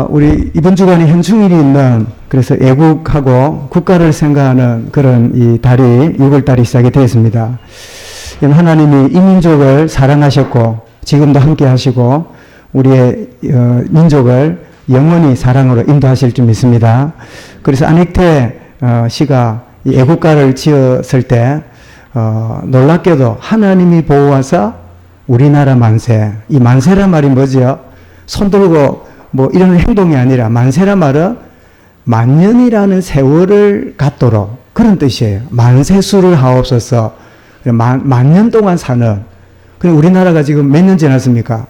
우리 이번 주간에 현충일이 있는, 그래서 애국하고 국가를 생각하는 그런 이 달이 6월달이 시작이 되었습니다. 하나님이 이 민족을 사랑하셨고 지금도 함께 하시고 우리의 민족을 영원히 사랑으로 인도하실 줄 믿습니다. 그래서 안익태 씨가 이 애국가를 지었을 때 놀랍게도 하나님이 보호하사 우리나라 만세. 이 만세란 말이 뭐죠? 손 들고 뭐 이런 행동이 아니라 만세란 말은 만년이라는 세월을 갖도록 그런 뜻이에요. 만세수를 하옵소서. 만년 동안 사는. 그럼 우리나라가 지금 몇 년 지났습니까?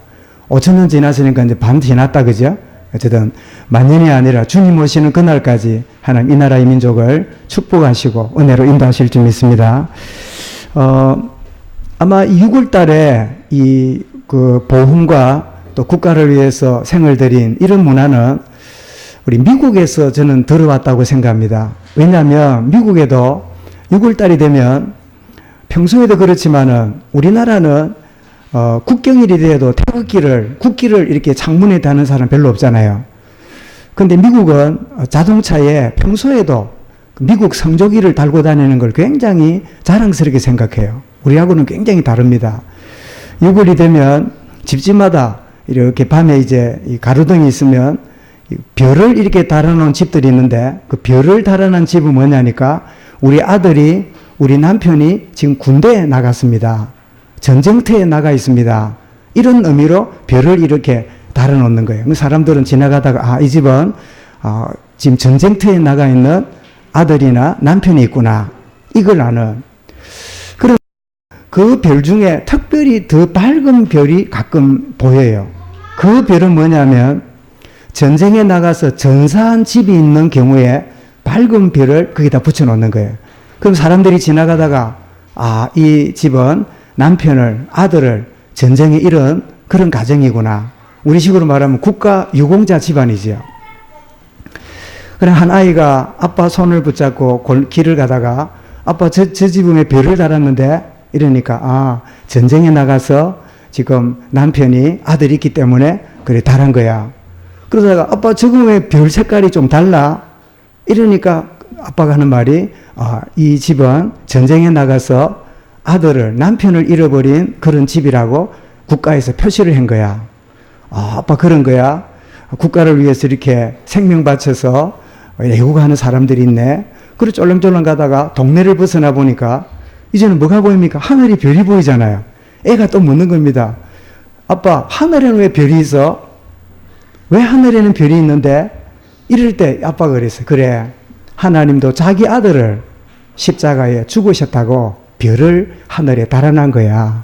5,000년 지났으니까 이제 반 지났다, 그죠? 어쨌든 만년이 아니라 주님 오시는 그날까지 하나님 이 나라의 민족을 축복하시고 은혜로 인도하실 줄 믿습니다. 아마 6월 달에 그 보훈과 또 국가를 위해서 생을 들인 이런 문화는 우리 미국에서 저는 들어왔다고 생각합니다. 왜냐하면 미국에도 6월 달이 되면 평소에도 그렇지만은 우리나라는 국경일이 돼도 국기를 이렇게 창문에 다는 사람 별로 없잖아요. 근데 미국은 자동차에 평소에도 미국 성조기를 달고 다니는 걸 굉장히 자랑스럽게 생각해요. 우리하고는 굉장히 다릅니다. 6월이 되면 집집마다 이렇게 밤에 이제 이 가로등이 있으면 별을 이렇게 달아놓은 집들이 있는데 그 별을 달아놓은 집은 뭐냐니까 우리 남편이 지금 군대에 나갔습니다. 전쟁터에 나가 있습니다. 이런 의미로 별을 이렇게 달아놓는 거예요. 사람들은 지나가다가 이 집은 지금 전쟁터에 나가 있는 아들이나 남편이 있구나. 이걸 아는. 그런 그 별 중에 특별히 더 밝은 별이 가끔 보여요. 그 별은 뭐냐면 전쟁에 나가서 전사한 집이 있는 경우에 밝은 별을 거기다 붙여놓는 거예요. 그럼 사람들이 지나가다가 이 집은 남편을, 아들을 전쟁에 잃은 그런 가정이구나. 우리식으로 말하면 국가 유공자 집안이죠. 그래 한 아이가 아빠 손을 붙잡고 길을 가다가 아빠 저 집에 별을 달았는데 이러니까 전쟁에 나가서 지금 남편이 아들이 있기 때문에 그래 달은 거야. 그러다가 아빠 저거 왜 별 색깔이 좀 달라? 이러니까 아빠가 하는 말이 이 집은 전쟁에 나가서 남편을 잃어버린 그런 집이라고 국가에서 표시를 한 거야. 아빠 그런 거야. 국가를 위해서 이렇게 생명 바쳐서 애국하는 사람들이 있네. 그리고 쫄렁쫄렁 가다가 동네를 벗어나 보니까 이제는 뭐가 보입니까? 하늘이 별이 보이잖아요. 애가 또 묻는 겁니다. 아빠 하늘에는 왜 별이 있어? 왜 하늘에는 별이 있는데? 이럴 때 아빠가 그랬어요. 그래 하나님도 자기 아들을 십자가에 죽으셨다고 별을 하늘에 달아난 거야.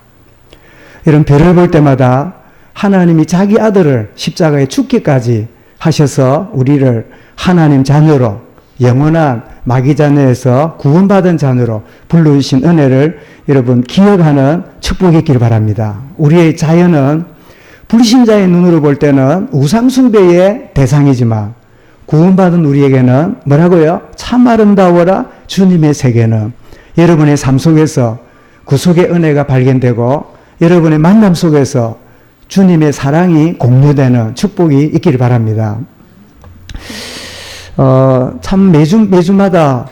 이런 별을 볼 때마다 하나님이 자기 아들을 십자가에 죽기까지 하셔서 우리를 하나님 자녀로 영원한 마귀 자녀에서 구원받은 자녀로 불러주신 은혜를 여러분 기억하는 축복이 있기를 바랍니다. 우리의 자연은 불신자의 눈으로 볼 때는 우상숭배의 대상이지만 구원받은 우리에게는 뭐라고요? 참 아름다워라 주님의 세계는. 여러분의 삶 속에서 구속의 은혜가 발견되고 여러분의 만남 속에서 주님의 사랑이 공유되는 축복이 있기를 바랍니다. 참 매주마다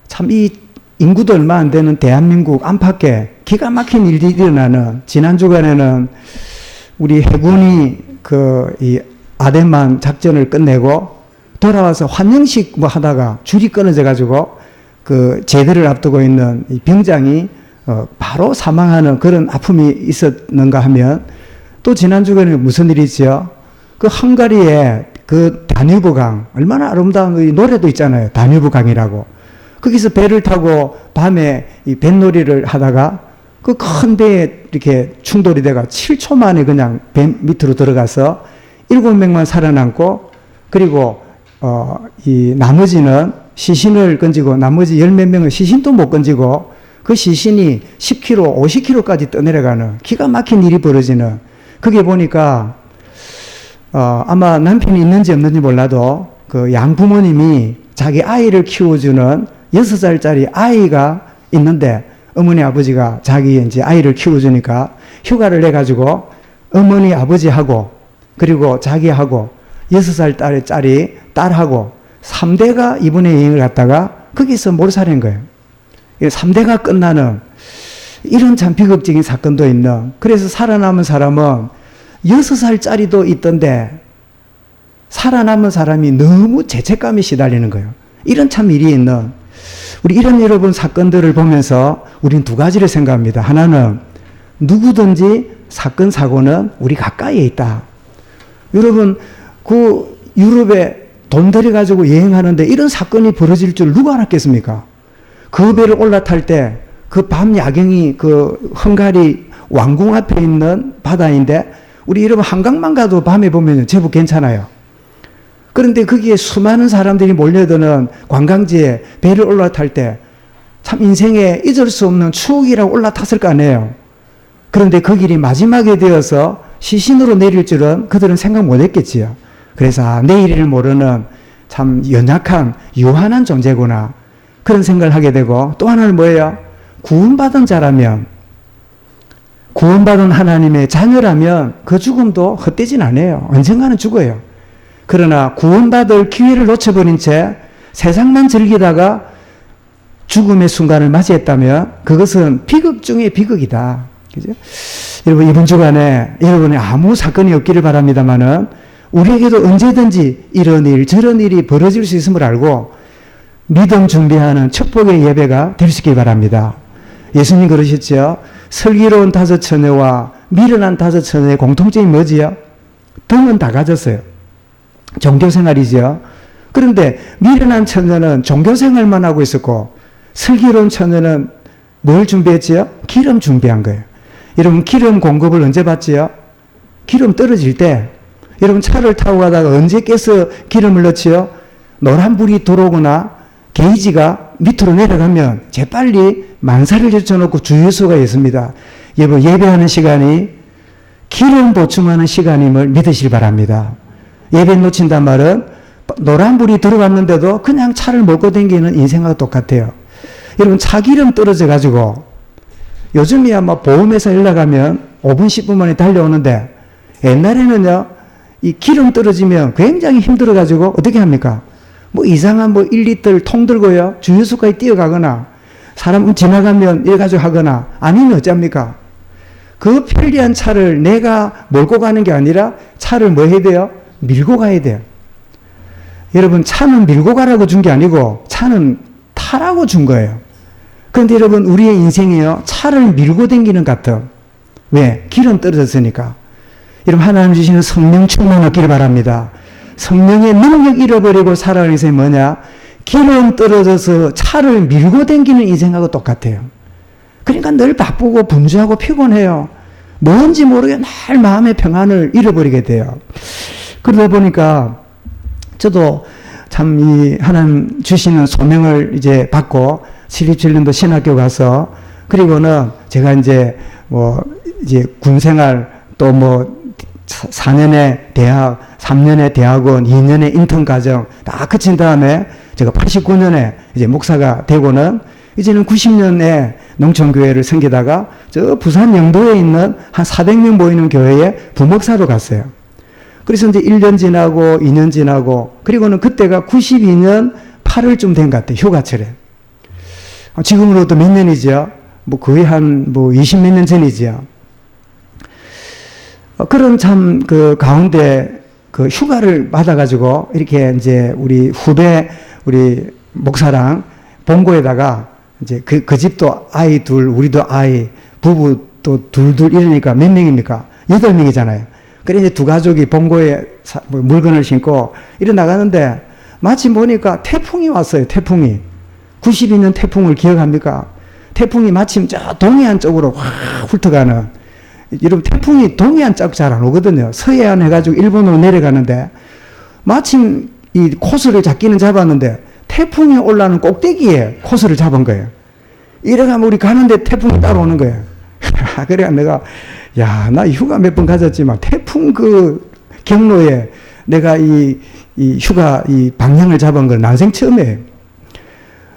참 이 인구도 얼마 안 되는 대한민국 안팎에 기가 막힌 일이 일어나는, 지난 주간에는 우리 해군이 이 아덴만 작전을 끝내고 돌아와서 환영식 뭐 하다가 줄이 끊어져 가지고 그 제대를 앞두고 있는 이 병장이 바로 사망하는 그런 아픔이 있었는가 하면, 또 지난 주간에 무슨 일이 있죠? 그 헝가리에 그 다뉴브강, 얼마나 아름다운 이 노래도 있잖아요. 다뉴브강이라고. 거기서 배를 타고 밤에 이 뱃놀이를 하다가 그 큰 배에 이렇게 충돌이 돼가 7초 만에 그냥 배 밑으로 들어가서 7명만 살아남고, 그리고 이 나머지는 시신을 건지고 나머지 10몇 명은 시신도 못 건지고 그 시신이 10km, 50km까지 떠내려가는 기가 막힌 일이 벌어지는, 그게 보니까 아마 남편이 있는지 없는지 몰라도 그 양부모님이 자기 아이를 키워주는 6살짜리 아이가 있는데 어머니 아버지가 자기 이제 아이를 키워주니까 휴가를 내가지고 어머니 아버지하고 그리고 자기하고 6살짜리 딸하고 3대가 이번에 여행을 갔다가 거기서 몰살한 거예요. 3대가 끝나는 이런 참 비극적인 사건도 있는, 그래서 살아남은 사람은 6살짜리도 있던데 살아남은 사람이 너무 죄책감에 시달리는 거예요. 이런 참 일이 있는, 우리 이런 여러분 사건들을 보면서 우리는 두 가지를 생각합니다. 하나는 누구든지 사건 사고는 우리 가까이에 있다. 여러분 그 유럽에 돈 들여가지고 여행하는데 이런 사건이 벌어질 줄 누가 알았겠습니까? 그 배를 올라탈 때 그 밤 야경이 그 헝가리 왕궁 앞에 있는 바다인데, 우리 여러분 한강만 가도 밤에 보면 제법 괜찮아요. 그런데 거기에 수많은 사람들이 몰려드는 관광지에 배를 올라탈 때 참 인생에 잊을 수 없는 추억이라고 올라탔을 거 아니에요. 그런데 그 길이 마지막에 되어서 시신으로 내릴 줄은 그들은 생각 못 했겠지요. 그래서 내일을 모르는 참 연약한 유한한 존재구나, 그런 생각을 하게 되고, 또 하나는 뭐예요? 구원받은 자라면, 구원받은 하나님의 자녀라면 그 죽음도 헛되진 않아요. 언젠가는 죽어요. 그러나 구원받을 기회를 놓쳐버린 채 세상만 즐기다가 죽음의 순간을 맞이했다면 그것은 비극 중의 비극이다. 그죠? 여러분 이번 주간에 여러분의 아무 사건이 없기를 바랍니다마는 우리에게도 언제든지 이런 일 저런 일이 벌어질 수 있음을 알고 믿음 준비하는 축복의 예배가 될 수 있기 바랍니다. 예수님 그러셨죠? 슬기로운 다섯 처녀와 미련한 다섯 처녀의 공통점이 뭐지요? 등은 다 가졌어요. 종교생활이죠. 그런데 미련한 처녀는 종교생활만 하고 있었고, 슬기로운 처녀는 뭘 준비했지요? 기름 준비한 거예요. 여러분 기름 공급을 언제 받지요? 기름 떨어질 때. 여러분 차를 타고 가다가 언제 깨서 기름을 넣지요? 노란 불이 들어오거나 게이지가 밑으로 내려가면 재빨리 만사를 제쳐놓고 주유소가 있습니다. 여러분 예배하는 시간이 기름 보충하는 시간임을 믿으시기 바랍니다. 예배 놓친단 말은 노란불이 들어갔는데도 그냥 차를 몰고 다니는 인생과 똑같아요. 여러분 차 기름 떨어져 가지고 요즘이야 뭐 보험회사 연락하면 5분 10분 만에 달려오는데, 옛날에는요 이 기름 떨어지면 굉장히 힘들어 가지고 어떻게 합니까? 뭐 이상한 뭐 1리터 통 들고요 주유소까지 뛰어가거나 사람 지나가면 이래 가지고 하거나, 아니면 어쩝니까? 그 편리한 차를 내가 몰고 가는 게 아니라 차를 뭐 해야 돼요? 밀고 가야 돼요. 여러분 차는 밀고 가라고 준 게 아니고 차는 타라고 준 거예요. 그런데 여러분 우리의 인생이요 차를 밀고 다니는 것 같아. 왜? 기름 떨어졌으니까. 여러분 하나님 주시는 성령 충만 얻기를 바랍니다. 성령의 능력 잃어버리고 살아가는 인생이 뭐냐? 기름 떨어져서 차를 밀고 다니는 인생하고 똑같아요. 그러니까 늘 바쁘고 분주하고 피곤해요. 뭔지 모르게 날 마음의 평안을 잃어버리게 돼요. 그러다 보니까 저도 참 이 하나님 주시는 소명을 이제 받고 신입7년도 신학교 가서, 그리고는 제가 이제 뭐 이제 군생활 또 뭐 4년의 대학, 3년의 대학원, 2년의 인턴 과정 다 거친 다음에 제가 89년에 이제 목사가 되고는 이제는 90년에 농촌교회를 섬기다가 저 부산 영도에 있는 한 400명 모이는 교회에 부목사로 갔어요. 그래서 이제 1년 지나고 2년 지나고, 그리고는 그때가 92년 8월쯤 된 것 같아요. 휴가철에. 지금으로도 몇 년이죠? 뭐 거의 한 뭐 20몇 년 전이죠. 그런 참 그 가운데 그 휴가를 받아가지고 이렇게 이제 우리 후배 우리 목사랑 본고에다가 이제 그 집도 아이 둘, 우리도 아이, 부부 또 둘 이러니까 몇 명입니까? 8명이잖아요. 그래 이제 두 가족이 본고에 물건을 신고 이래 나가는데 마침 보니까 태풍이 왔어요. 태풍이. 92년 태풍을 기억합니까? 태풍이 마침 저 동해안 쪽으로 확 훑어가는, 여러분 태풍이 동해안 쪽 잘 안 오거든요. 서해안 해가지고 일본으로 내려가는데 마침 이 코스를 잡기는 잡았는데 태풍이 올라오는 꼭대기에 코스를 잡은 거예요. 이래가면 우리 가는데 태풍이 따라오는 거예요. 그래 내가 야, 나 휴가 몇 번 가졌지만 태풍 그 경로에 내가 이 휴가 이 방향을 잡은 건 난생 처음이에요.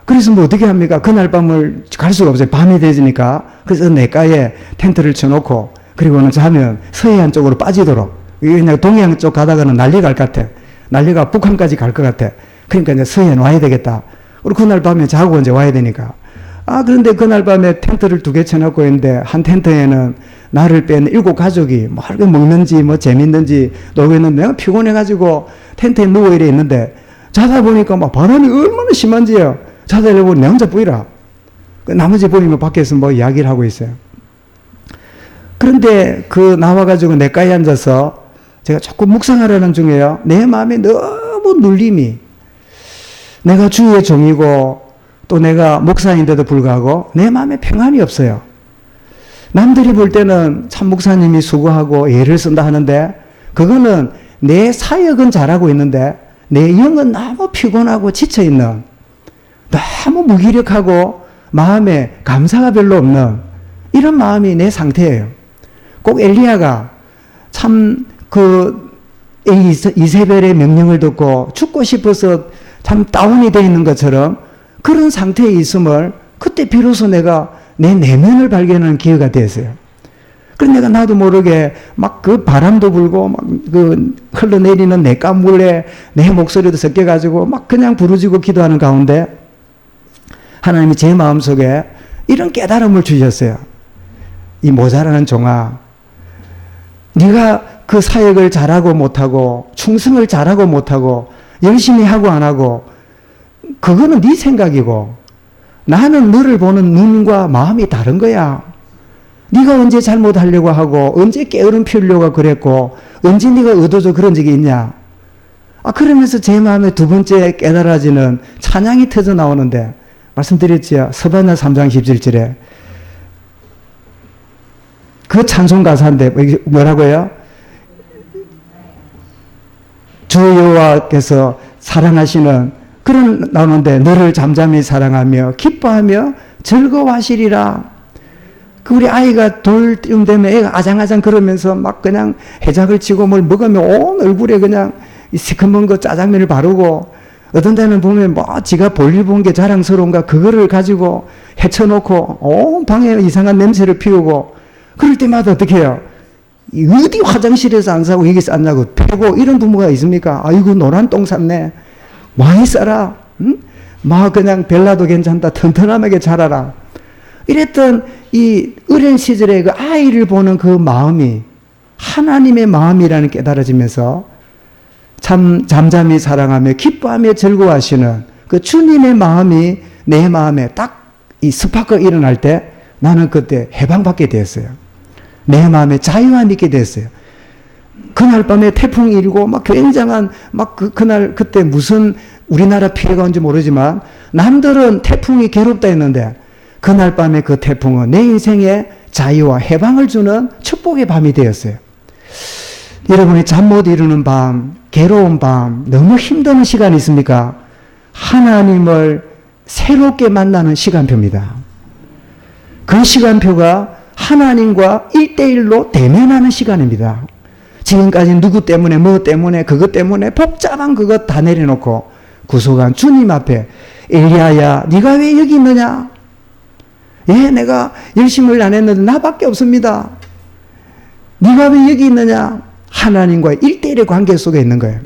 그래서 뭐 어떻게 합니까? 그날 밤을 갈 수가 없어요. 밤이 되지니까. 그래서 내가에 텐트를 쳐놓고, 그리고는 자면 서해안 쪽으로 빠지도록 그냥 동해안 쪽 가다가는 난리 갈 것 같아. 난리가 북한까지 갈 것 같아. 그러니까 이제 서해안 와야 되겠다. 우리 그날 밤에 자고 이제 와야 되니까. 그런데 그날 밤에 텐트를 2개 쳐놓고 있는데 한 텐트에는 나를 뺀 7가족이 뭐 하루 먹는지 뭐 재밌는지 놀고 있는데 내가 피곤해가지고 텐트에 누워 이래 있는데 자다 보니까 막 바람이 얼마나 심한지요. 자다 일어보니 내 혼자 보이라. 나머지 보이면 밖에서 뭐 이야기를 하고 있어요. 그런데 나와가지고 내가에 앉아서 제가 자꾸 묵상하려는 중에요. 내 마음에 너무 눌림이, 내가 주의 종이고 또 내가 목사인데도 불구하고 내 마음에 평안이 없어요. 남들이 볼 때는 참 목사님이 수고하고 예를 쓴다 하는데 그거는 내 사역은 잘하고 있는데 내 영은 너무 피곤하고 지쳐있는, 너무 무기력하고 마음에 감사가 별로 없는 이런 마음이 내 상태예요. 꼭 엘리야가 참 이세벨의 명령을 듣고 죽고 싶어서 참 다운이 되어 있는 것처럼 그런 상태에 있음을 그때 비로소 내가 내 내면을 발견하는 기회가 됐어요. 그래서 내가 나도 모르게 막 바람도 불고 막 흘러내리는 냇가물에 내 목소리도 섞여가지고 막 그냥 부르짖고 기도하는 가운데 하나님이 제 마음속에 이런 깨달음을 주셨어요. 이 모자라는 종아, 네가 그 사역을 잘하고 못하고 충성을 잘하고 못하고 열심히 하고 안 하고 그거는 네 생각이고 나는 너를 보는 눈과 마음이 다른 거야. 네가 언제 잘못하려고 하고 언제 게으름 피우려고 그랬고 언제 네가 의도적으로 그런 적이 있냐. 그러면서 제 마음에 2번째 깨달아지는 찬양이 터져 나오는데 말씀드렸지요. 스바냐 3장 17절에 그 찬송 가사인데 뭐라고요? 주 여호와께서 사랑하시는 그런 나오는데 너를 잠잠히 사랑하며 기뻐하며 즐거워하시리라. 우리 아이가 돌쯤 되면 애가 아장아장 그러면서 막 그냥 해작을 치고 뭘 먹으면 온 얼굴에 그냥 시커먼 거 짜장면을 바르고 어떤 데는 보면 뭐 지가 볼일 본 게 자랑스러운가 그거를 가지고 헤쳐놓고 온 방에 이상한 냄새를 피우고 그럴 때마다 어떻게 해요? 어디 화장실에서 안 사고 여기서 안 나고 패고 이런 부모가 있습니까? 아이고 노란 똥 쌌네. 많이 싸라. 응? 막 그냥 벨라도 괜찮다. 튼튼하게 자라라. 이랬던 이 어린 시절에 그 아이를 보는 그 마음이 하나님의 마음이라는 깨달아지면서 참 잠잠히 사랑하며 기뻐하며 즐거워하시는 그 주님의 마음이 내 마음에 딱 이 스파크가 일어날 때 나는 그때 해방받게 되었어요. 내 마음에 자유함이 있게 됐어요. 그날 밤에 태풍이 일고 막 굉장한 막 그날 그때 무슨 우리나라 피해가 온지 모르지만 남들은 태풍이 괴롭다 했는데 그날 밤에 그 태풍은 내 인생에 자유와 해방을 주는 축복의 밤이 되었어요. 여러분이 잠 못 이루는 밤, 괴로운 밤, 너무 힘든 시간이 있습니까? 하나님을 새롭게 만나는 시간표입니다. 그 시간표가 하나님과 1대1로 대면하는 시간입니다. 지금까지 누구 때문에 뭐 때문에 그것 때문에 복잡한 그것 다 내려놓고 구속한 주님 앞에 엘리야야 네가 왜 여기 있느냐? 내가 열심을 안 했는데 나밖에 없습니다. 네가 왜 여기 있느냐? 하나님과의 1대1의 관계 속에 있는 거예요.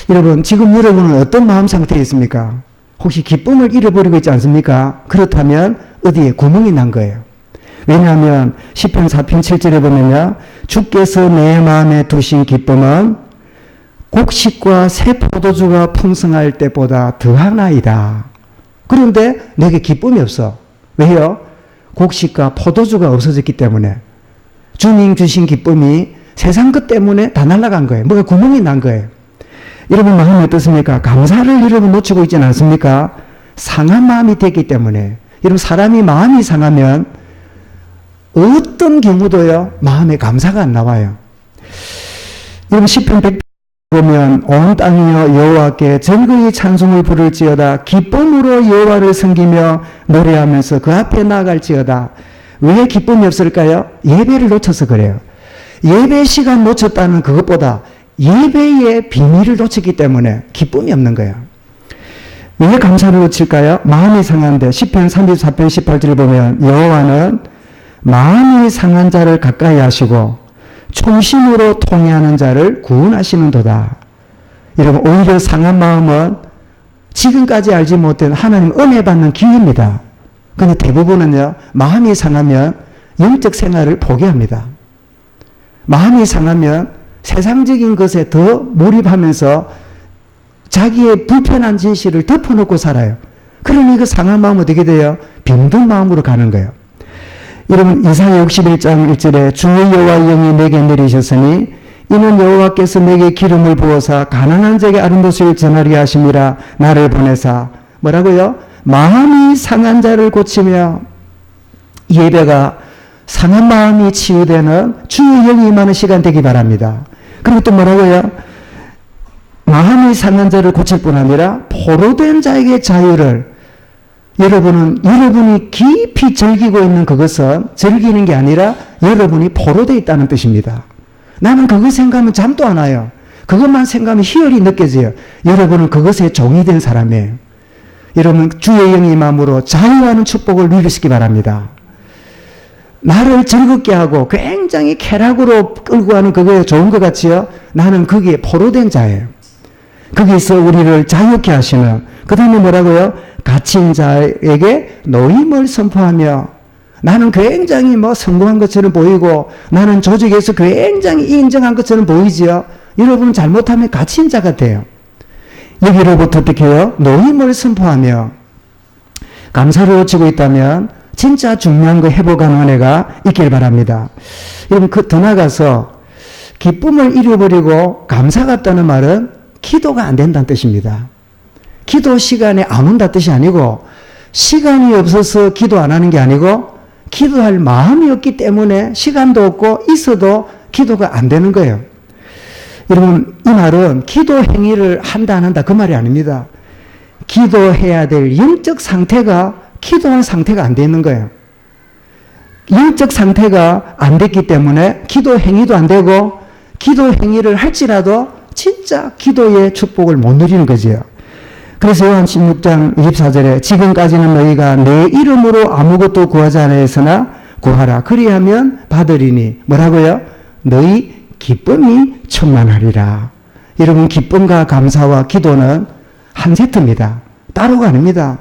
여러분 지금 여러분은 어떤 마음 상태에 있습니까? 혹시 기쁨을 잃어버리고 있지 않습니까? 그렇다면 어디에 구멍이 난 거예요. 왜냐하면 시편 4편 7절에 보면요. 주께서 내 마음에 두신 기쁨은 곡식과 새 포도주가 풍성할 때보다 더하나이다. 그런데 내게 기쁨이 없어. 왜요? 곡식과 포도주가 없어졌기 때문에. 주님 주신 기쁨이 세상 것 때문에 다 날아간 거예요. 뭐가 구멍이 난 거예요. 여러분 마음이 어떻습니까? 감사를 여러분 놓치고 있지는 않습니까? 상한 마음이 됐기 때문에. 여러분 사람이 마음이 상하면 어떤 경우도요 마음에 감사가 안 나와요. 여러분 시편 100 보면 온 땅이여 여호와께 즐거이 찬송을 부를지어다 기쁨으로 여호와를 섬기며 노래하면서 그 앞에 나아갈지어다. 왜 기쁨이 없을까요? 예배를 놓쳐서 그래요. 예배 시간 놓쳤다는 그것보다 예배의 비밀을 놓쳤기 때문에 기쁨이 없는 거예요. 왜 감사를 놓칠까요? 마음이 상한데 시편 34편 18절을 보면 여호와는 마음이 상한 자를 가까이 하시고 총심으로 통회하는 자를 구원하시는도다. 여러분, 오히려 상한 마음은 지금까지 알지 못한 하나님 은혜 받는 기회입니다. 근데 대부분은요, 마음이 상하면 영적 생활을 포기합니다. 마음이 상하면 세상적인 것에 더 몰입하면서 자기의 불편한 진실을 덮어놓고 살아요. 그러니 그 상한 마음은 어떻게 돼요? 병든 마음으로 가는 거예요. 여러분, 이사야 61장 1절에 주의 여호와의 영이 내게 내리셨으니 이는 여호와께서 내게 기름을 부어사 가난한 자에게 아름다운 소식을 전하리 하심이라 나를 보내사. 뭐라고요? 마음이 상한 자를 고치며, 예배가 상한 마음이 치유되는 주의 영이 임하는 시간 되기 바랍니다. 그리고 또 뭐라고요? 마음이 상한 자를 고칠 뿐 아니라 포로된 자에게 자유를. 여러분이 깊이 즐기고 있는 그것은 즐기는 게 아니라 여러분이 포로되어 있다는 뜻입니다. 나는 그것 생각하면 잠도 안 와요. 그것만 생각하면 희열이 느껴져요. 여러분은 그것에 종이 된 사람이에요. 여러분, 주의 영이 마음으로 자유하는 축복을 누리시기 바랍니다. 나를 즐겁게 하고 굉장히 쾌락으로 끌고 가는 그게 좋은 것 같지요? 나는 거기에 포로된 자예요. 거기서 우리를 자유케 하시는, 그 다음에 뭐라고요? 갇힌 자에게 노임을 선포하며, 나는 굉장히 성공한 것처럼 보이고 나는 조직에서 굉장히 인정한 것처럼 보이지요. 여러분은 잘못하면 갇힌 자가 돼요. 여기로부터 어떻게 해요? 노임을 선포하며, 감사를 놓치고 있다면 진짜 중요한 거 회복하는 은혜가 있길 바랍니다. 여러분, 더 나가서 기쁨을 잃어버리고 감사가 없다는 말은 기도가 안 된다는 뜻입니다. 기도 시간에 안 온다는 뜻이 아니고, 시간이 없어서 기도 안 하는 게 아니고 기도할 마음이 없기 때문에 시간도 없고 있어도 기도가 안 되는 거예요. 여러분, 이 말은 기도 행위를 한다 안 한다 그 말이 아닙니다. 기도해야 될 영적 상태가 기도한 상태가 안 되는 거예요. 영적 상태가 안 됐기 때문에 기도 행위도 안 되고, 기도 행위를 할지라도 진짜 기도의 축복을 못 누리는 거지요. 그래서 요한 16장 24절에 지금까지는 너희가 내 이름으로 아무것도 구하지 않았으나 구하라. 그리하면 받으리니. 뭐라고요? 너희 기쁨이 충만하리라. 여러분, 기쁨과 감사와 기도는 한 세트입니다. 따로가 아닙니다.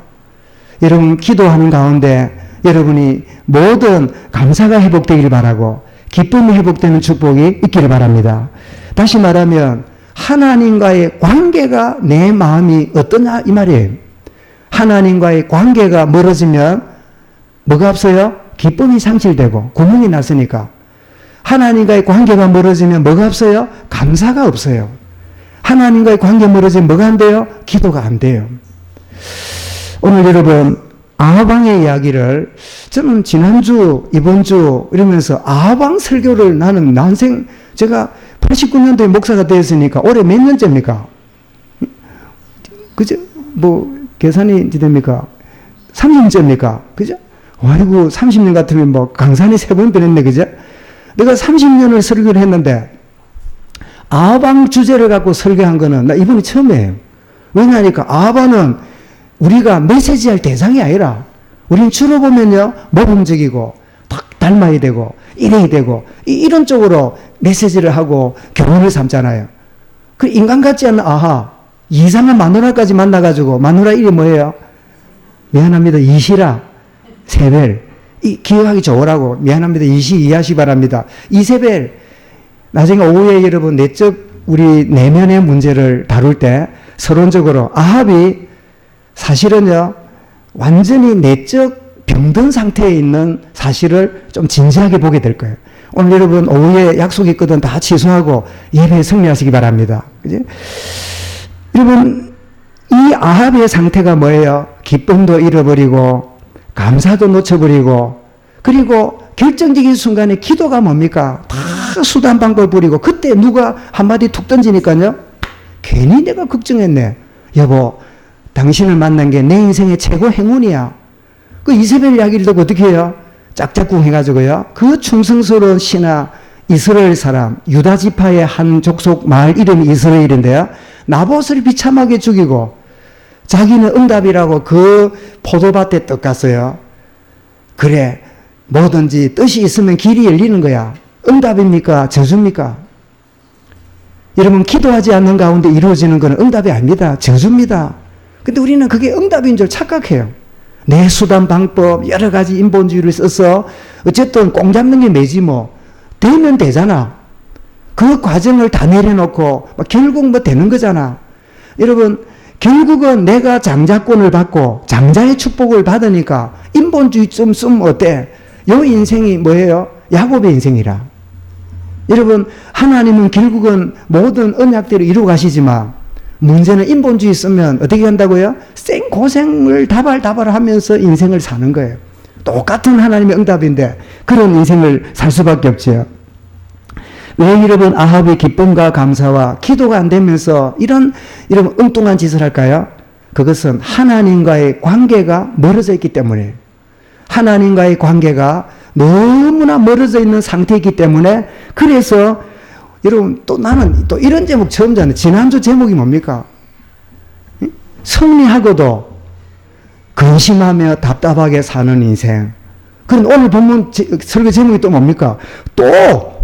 여러분, 기도하는 가운데 여러분이 모든 감사가 회복되기를 바라고 기쁨이 회복되는 축복이 있기를 바랍니다. 다시 말하면 하나님과의 관계가 내 마음이 어떠냐 이 말이에요. 하나님과의 관계가 멀어지면 뭐가 없어요? 기쁨이 상실되고 구멍이 났으니까. 하나님과의 관계가 멀어지면 뭐가 없어요? 감사가 없어요. 하나님과의 관계 멀어지면 뭐가 안 돼요? 기도가 안 돼요. 오늘 여러분, 아하방의 이야기를 저는 지난주, 이번주 이러면서 아하방 설교를 나는 난생, 제가 89년도에 목사가 되었으니까 올해 몇 년째입니까? 그죠? 계산이 됩니까? 30년째입니까? 그죠? 아이고, 30년 같으면 강산이 3번 변했네, 그죠? 내가 30년을 설교를 했는데 아하방 주제를 갖고 설교한 거는 나 이번이 처음이에요. 왜냐하니까 아하방은 우리가 메시지할 대상이 아니라 우리는 주로 보면요, 모범적이고 딱 닮아야 되고 이래야 되고 이런 쪽으로 메시지를 하고 교훈을 삼잖아요. 그 인간 같지 않은 아하, 이상한 마누라까지 만나가지고, 마누라 이름이 뭐예요? 미안합니다. 이시라, 세벨. 기억하기 좋으라고. 미안합니다. 이해하시 바랍니다. 이세벨. 나중에 오후에 여러분 우리 내면의 문제를 다룰 때 서론적으로 아합이 사실은요, 완전히 내적 병든 상태에 있는 사실을 좀 진지하게 보게 될 거예요. 오늘 여러분 오후에 약속이 있거든 다 취소하고 예배에 승리하시기 바랍니다. 그지? 여러분, 이 아합의 상태가 뭐예요? 기쁨도 잃어버리고 감사도 놓쳐버리고, 그리고 결정적인 순간에 기도가 뭡니까? 다 수단 방법을 부리고, 그때 누가 한마디 툭 던지니까요, 괜히 내가 걱정했네. 여보, 당신을 만난 게 내 인생의 최고 행운이야. 그 이세벨 이야기를 듣고 어떻게 해요? 짝짝꿍 해가지고요, 그 충성스러운 신하 이스라엘 사람, 유다 지파의 한 족속 마을 이름이 이스라엘인데요, 나봇을 비참하게 죽이고 자기는 응답이라고 그 포도밭에 떡 갔어요. 그래, 뭐든지 뜻이 있으면 길이 열리는 거야. 응답입니까? 저주입니까? 여러분, 기도하지 않는 가운데 이루어지는 것은 응답이 아닙니다. 저주입니다. 근데 우리는 그게 응답인 줄 착각해요. 내 수단, 방법, 여러 가지 인본주의를 써서 어쨌든 공 잡는 게 매지 뭐. 되면 되잖아. 그 과정을 다 내려놓고 결국 뭐 되는 거잖아. 여러분, 결국은 내가 장자권을 받고 장자의 축복을 받으니까 인본주의 좀 쓰면 어때? 요 인생이 뭐예요? 야곱의 인생이라. 여러분, 하나님은 결국은 모든 언약대로 이루어 가시지만 문제는 인본주의 쓰면 어떻게 한다고요? 생고생을 다발다발 하면서 인생을 사는 거예요. 똑같은 하나님의 응답인데 그런 인생을 살 수밖에 없죠. 왜 여러분 아합의 기쁨과 감사와 기도가 안 되면서 이런 엉뚱한 짓을 할까요? 그것은 하나님과의 관계가 멀어져 있기 때문에, 하나님과의 관계가 너무나 멀어져 있는 상태이기 때문에, 그래서 여러분 또 나는 또 이런 제목 처음 듣네. 지난주 제목이 뭡니까? 승리하고도 근심하며 답답하게 사는 인생. 그럼 오늘 본문 설교 제목이 또 뭡니까? 또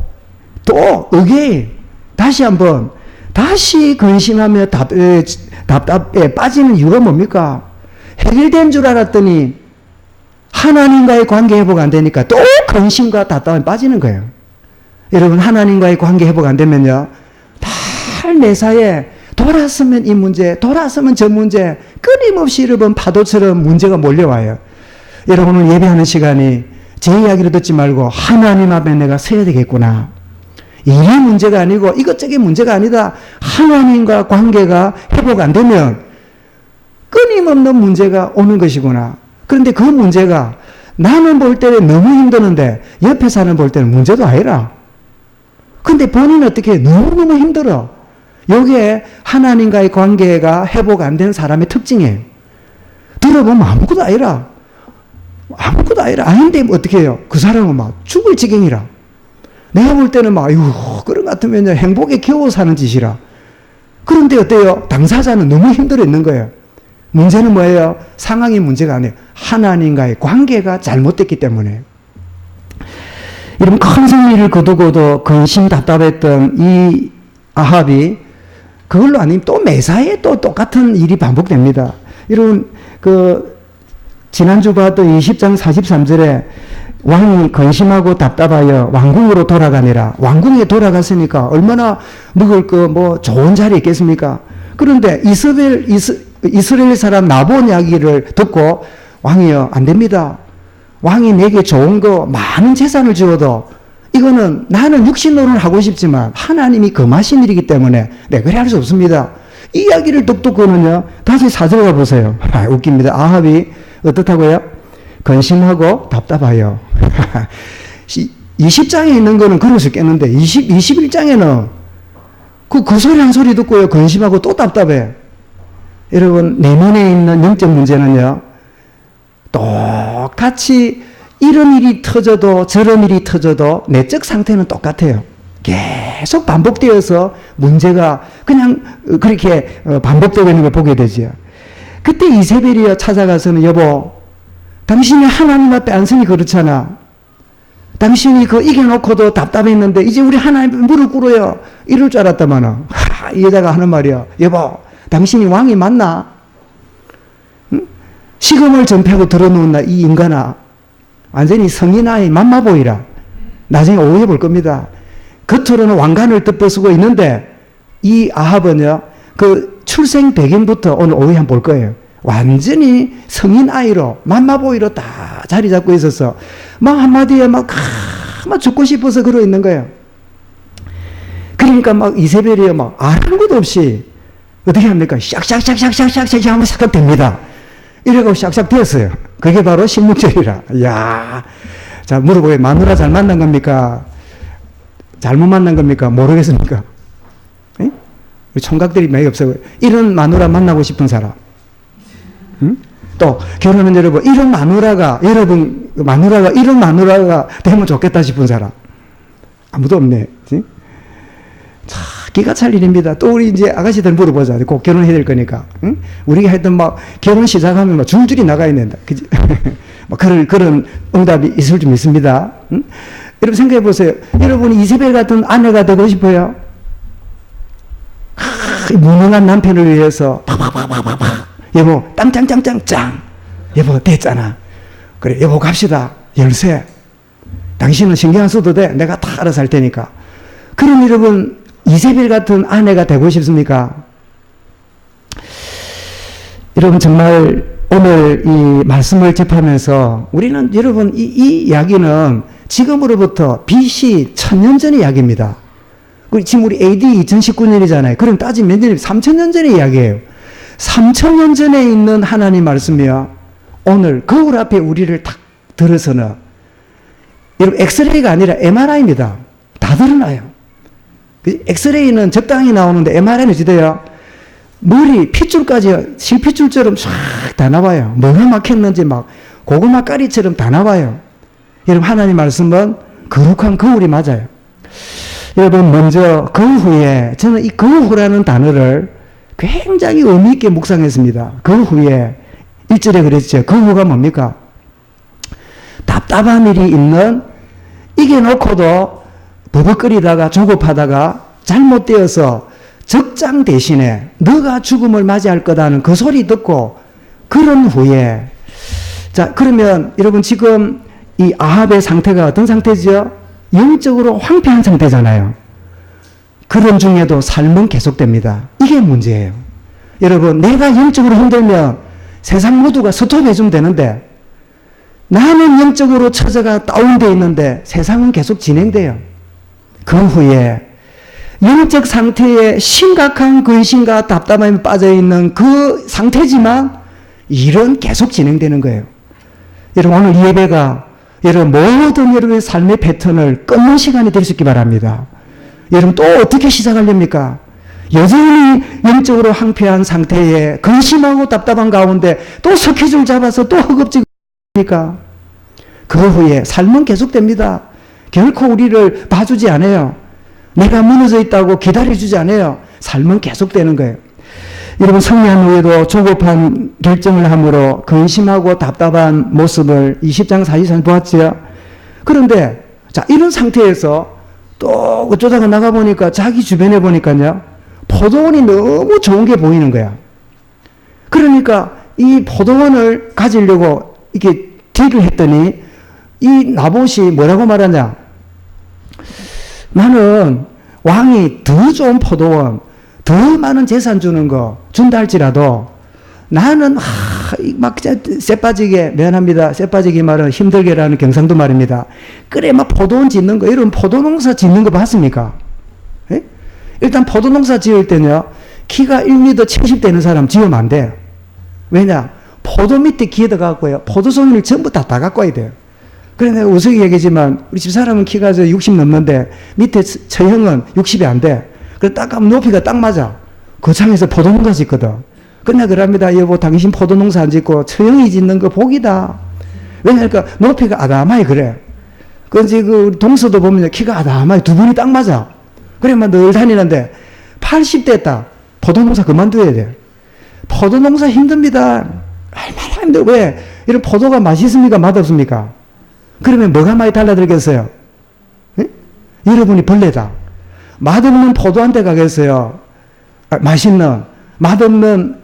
again 다시 한번 다시 근심하며 답답에 빠지는 이유가 뭡니까? 해결된 줄 알았더니 하나님과의 관계 회복 안 되니까 또 근심과 답답에 빠지는 거예요. 여러분, 하나님과의 관계 회복 안 되면요, 달 매사에 돌았으면 이 문제, 돌았으면 저 문제, 끊임없이 여러분 파도처럼 문제가 몰려와요. 여러분은 예배하는 시간이 제 이야기를 듣지 말고 하나님 앞에 내가 서야 되겠구나. 일이 문제가 아니고 이것저것 문제가 아니다. 하나님과 관계가 회복 안 되면 끊임없는 문제가 오는 것이구나. 그런데 그 문제가 나는 볼 때는 너무 힘드는데 옆에 사람 볼 때는 문제도 아니라. 근데 본인은 어떻게 해? 너무너무 힘들어. 이게 하나님과의 관계가 회복 안 된 사람의 특징이에요. 들어보면 아무것도 아니라. 아무것도 아니라. 아닌데 어떻게 해요? 그 사람은 막 죽을 지경이라. 내가 볼 때는 막, 그런 것 같으면 행복에 겨워 사는 짓이라. 그런데 어때요? 당사자는 너무 힘들어 있는 거예요. 문제는 뭐예요? 상황이 문제가 아니에요. 하나님과의 관계가 잘못됐기 때문에. 이런 큰 승리를 거두고도 근심 답답했던 이 아합이 그걸로 아니면 또 매사에 또 똑같은 일이 반복됩니다. 여러분, 지난주 봤던 20장 43절에 왕이 근심하고 답답하여 왕궁으로 돌아가니라. 왕궁에 돌아갔으니까 얼마나 먹을 거 뭐 좋은 자리에 있겠습니까? 그런데 이스라엘 사람 나본 이야기를 듣고 왕이여, 안 됩니다. 왕이 내게 좋은 거 많은 재산을 주어도 이거는 나는 육신으로는 하고 싶지만 하나님이 금하신 일이기 때문에 내가 그래 할 수 없습니다. 이 이야기를 듣고는요, 다시 4절 가보세요. 웃깁니다. 아합이 어떻다고요? 근심하고 답답하여. 20장에 있는 거는 그럴 수 있겠는데 21장에는 그 소리 한 소리 듣고요, 근심하고 또 답답해. 여러분, 내면에 있는 영적 문제는요, 똑같이 이런 일이 터져도 저런 일이 터져도 내적 상태는 똑같아요. 계속 반복되어서 문제가 그냥 그렇게 반복되고 있는 걸 보게 되죠. 그때 이세벨이 찾아가서는 여보, 당신이 하나님 앞에 안 서니 그렇잖아. 당신이 이겨놓고도 답답했는데 이제 우리 하나님 무릎 꿇어요. 이럴 줄 알았다마는 이 여자가 하는 말이야. 여보, 당신이 왕이 맞나? 응? 시금을 전폐하고 들어놓나 이 인간아. 완전히 성인아이 맘마 보이라. 나중에 오해해 볼 겁니다. 겉으로는 왕관을 덮어쓰고 있는데 이 아합은요, 출생 배경부터 오늘 오해 한번 볼 거예요. 완전히 성인 아이로 맘마보이로 다 자리 잡고 있어서 막 한마디에 막 죽고 싶어서 그러고 있는 거예요. 그러니까 막 이세벨이 막 아는 것도 없이 어떻게 합니까? 샥샥샥샥샥샥 하면 싹 됩니다. 이래고 샥샥 되었어요. 그게 바로 16절이라. 이야. 자, 물어보게. 마누라 잘 만난 겁니까? 잘못 만난 겁니까? 모르겠습니까? 에? 총각들이 많이 없어요. 이런 마누라 만나고 싶은 사람. 응? 또 결혼은 여러분 이런 마누라가 이런 마누라가 되면 좋겠다 싶은 사람 아무도 없네. 그치? 자, 기가 찰 일입니다. 또 우리 이제 아가씨들 물어보자. 꼭 결혼해야 될 거니까. 응? 우리가 했던 막 결혼 시작하면 막 줄줄이 나가야 된다. 그지? 막 그런 응답이 있을 줄 믿습니다. 응? 여러분 생각해 보세요. 여러분이 이세벨 같은 아내가 되고 싶어요? 무능한 남편을 위해서 팍팍팍팍팍 여보 땅짱짱짱짱 여보 됐잖아. 그래 여보 갑시다. 열쇠. 당신은 신경 안 써도 돼. 내가 다 알아서 할 테니까. 그럼 여러분 이세벨 같은 아내가 되고 싶습니까? 여러분 정말 오늘 이 말씀을 접하면서 우리는 여러분 이 이야기는 지금으로부터 BC 1000년 전의 이야기입니다. 지금 우리 AD 2019년이잖아요. 그럼 따지면 몇 년이에요? 3000년 전의 이야기예요. 3000년 전에 있는 하나님 말씀이요. 오늘 거울 앞에 우리를 딱 들어서는 여러분 엑스레이가 아니라 MRI입니다. 다 드러나요. 엑스레이는 적당히 나오는데 MRI는 어찌돼요? 머리 핏줄까지 실핏줄처럼 쫙 다 나와요. 뭐가 막혔는지 막 고구마 가리처럼 다 나와요. 여러분 하나님 말씀은 거룩한 거울이 맞아요. 여러분 먼저 그 후에 저는 이 그 후라는 단어를 굉장히 의미 있게 묵상했습니다. 그 후에 1절에 그랬죠. 그 후가 뭡니까? 답답한 일이 있는 이겨놓고도 버벅거리다가 조급하다가 잘못되어서 적장 대신에 너가 죽음을 맞이할 거다는 그 소리 듣고 그런 후에 자 그러면 여러분 지금 이 아합의 상태가 어떤 상태죠? 영적으로 황폐한 상태잖아요. 그런 중에도 삶은 계속됩니다. 이게 문제예요. 여러분 내가 영적으로 힘들면 세상 모두가 스톱해주면 되는데 나는 영적으로 처져가 다운되어 있는데 세상은 계속 진행돼요. 그 후에 영적 상태에 심각한 근심과 답답함에 빠져있는 그 상태지만 일은 계속 진행되는 거예요. 여러분 오늘 이 예배가 여러분 모든 여러분의 삶의 패턴을 끊는 시간이 될 수 있기 바랍니다. 여러분 또 어떻게 시작하렵니까? 여전히 영적으로 황폐한 상태에 근심하고 답답한 가운데 또 스케줄 잡아서 또 허겁지겁합니까? 그 후에 삶은 계속됩니다. 결코 우리를 봐주지 않아요. 내가 무너져 있다고 기다려주지 않아요. 삶은 계속되는 거예요. 여러분 성리한 후에도 조급한 결정을 함으로 근심하고 답답한 모습을 20장 44절 보았죠. 그런데 자 이런 상태에서 또 어쩌다가 나가보니까 자기 주변에 보니까요. 포도원이 너무 좋은 게 보이는 거야. 그러니까 이 포도원을 가지려고 이렇게 딜을 했더니 이 나봇이 뭐라고 말하냐. 나는 왕이 더 좋은 포도원, 더 많은 재산 주는 거 준다 할지라도 나는 막 쎄빠지게 미안합니다. 쎄빠지게 말은 힘들게라는 경상도 말입니다. 그래 막 포도원 짓는 거 이런 포도농사 짓는 거 봤습니까? 에? 일단 포도농사 지을 때는요. 키가 1m 70 되는 사람 지으면 안 돼요. 왜냐? 포도 밑에 기에다 갖고요. 포도송이를 전부 다 갖고 와야 돼요. 그래 내가 우스갯 얘기지만 우리 집 사람은 키가 60 넘는데 밑에 처형은 60이 안 돼. 그래 딱 가면 높이가 딱 맞아. 거창에서 포도농사 짓거든. 그러나 그럽니다. 여보 당신 포도농사 안 짓고 처형이 짓는 거 복이다. 왜냐니까 높이가 아담하게 그래. 그런지 그 동서도 보면 키가 아담하게 두 분이 딱 맞아. 그래만 늘 다니는데 80 됐다. 포도농사 그만둬야 돼. 포도농사 힘듭니다. 얼마나 힘들어. 왜? 이런 포도가 맛있습니까? 맛없습니까? 그러면 뭐가 많이 달라들겠어요? 네? 여러분이 벌레다. 맛없는 포도한테 가겠어요? 맛있는, 맛없는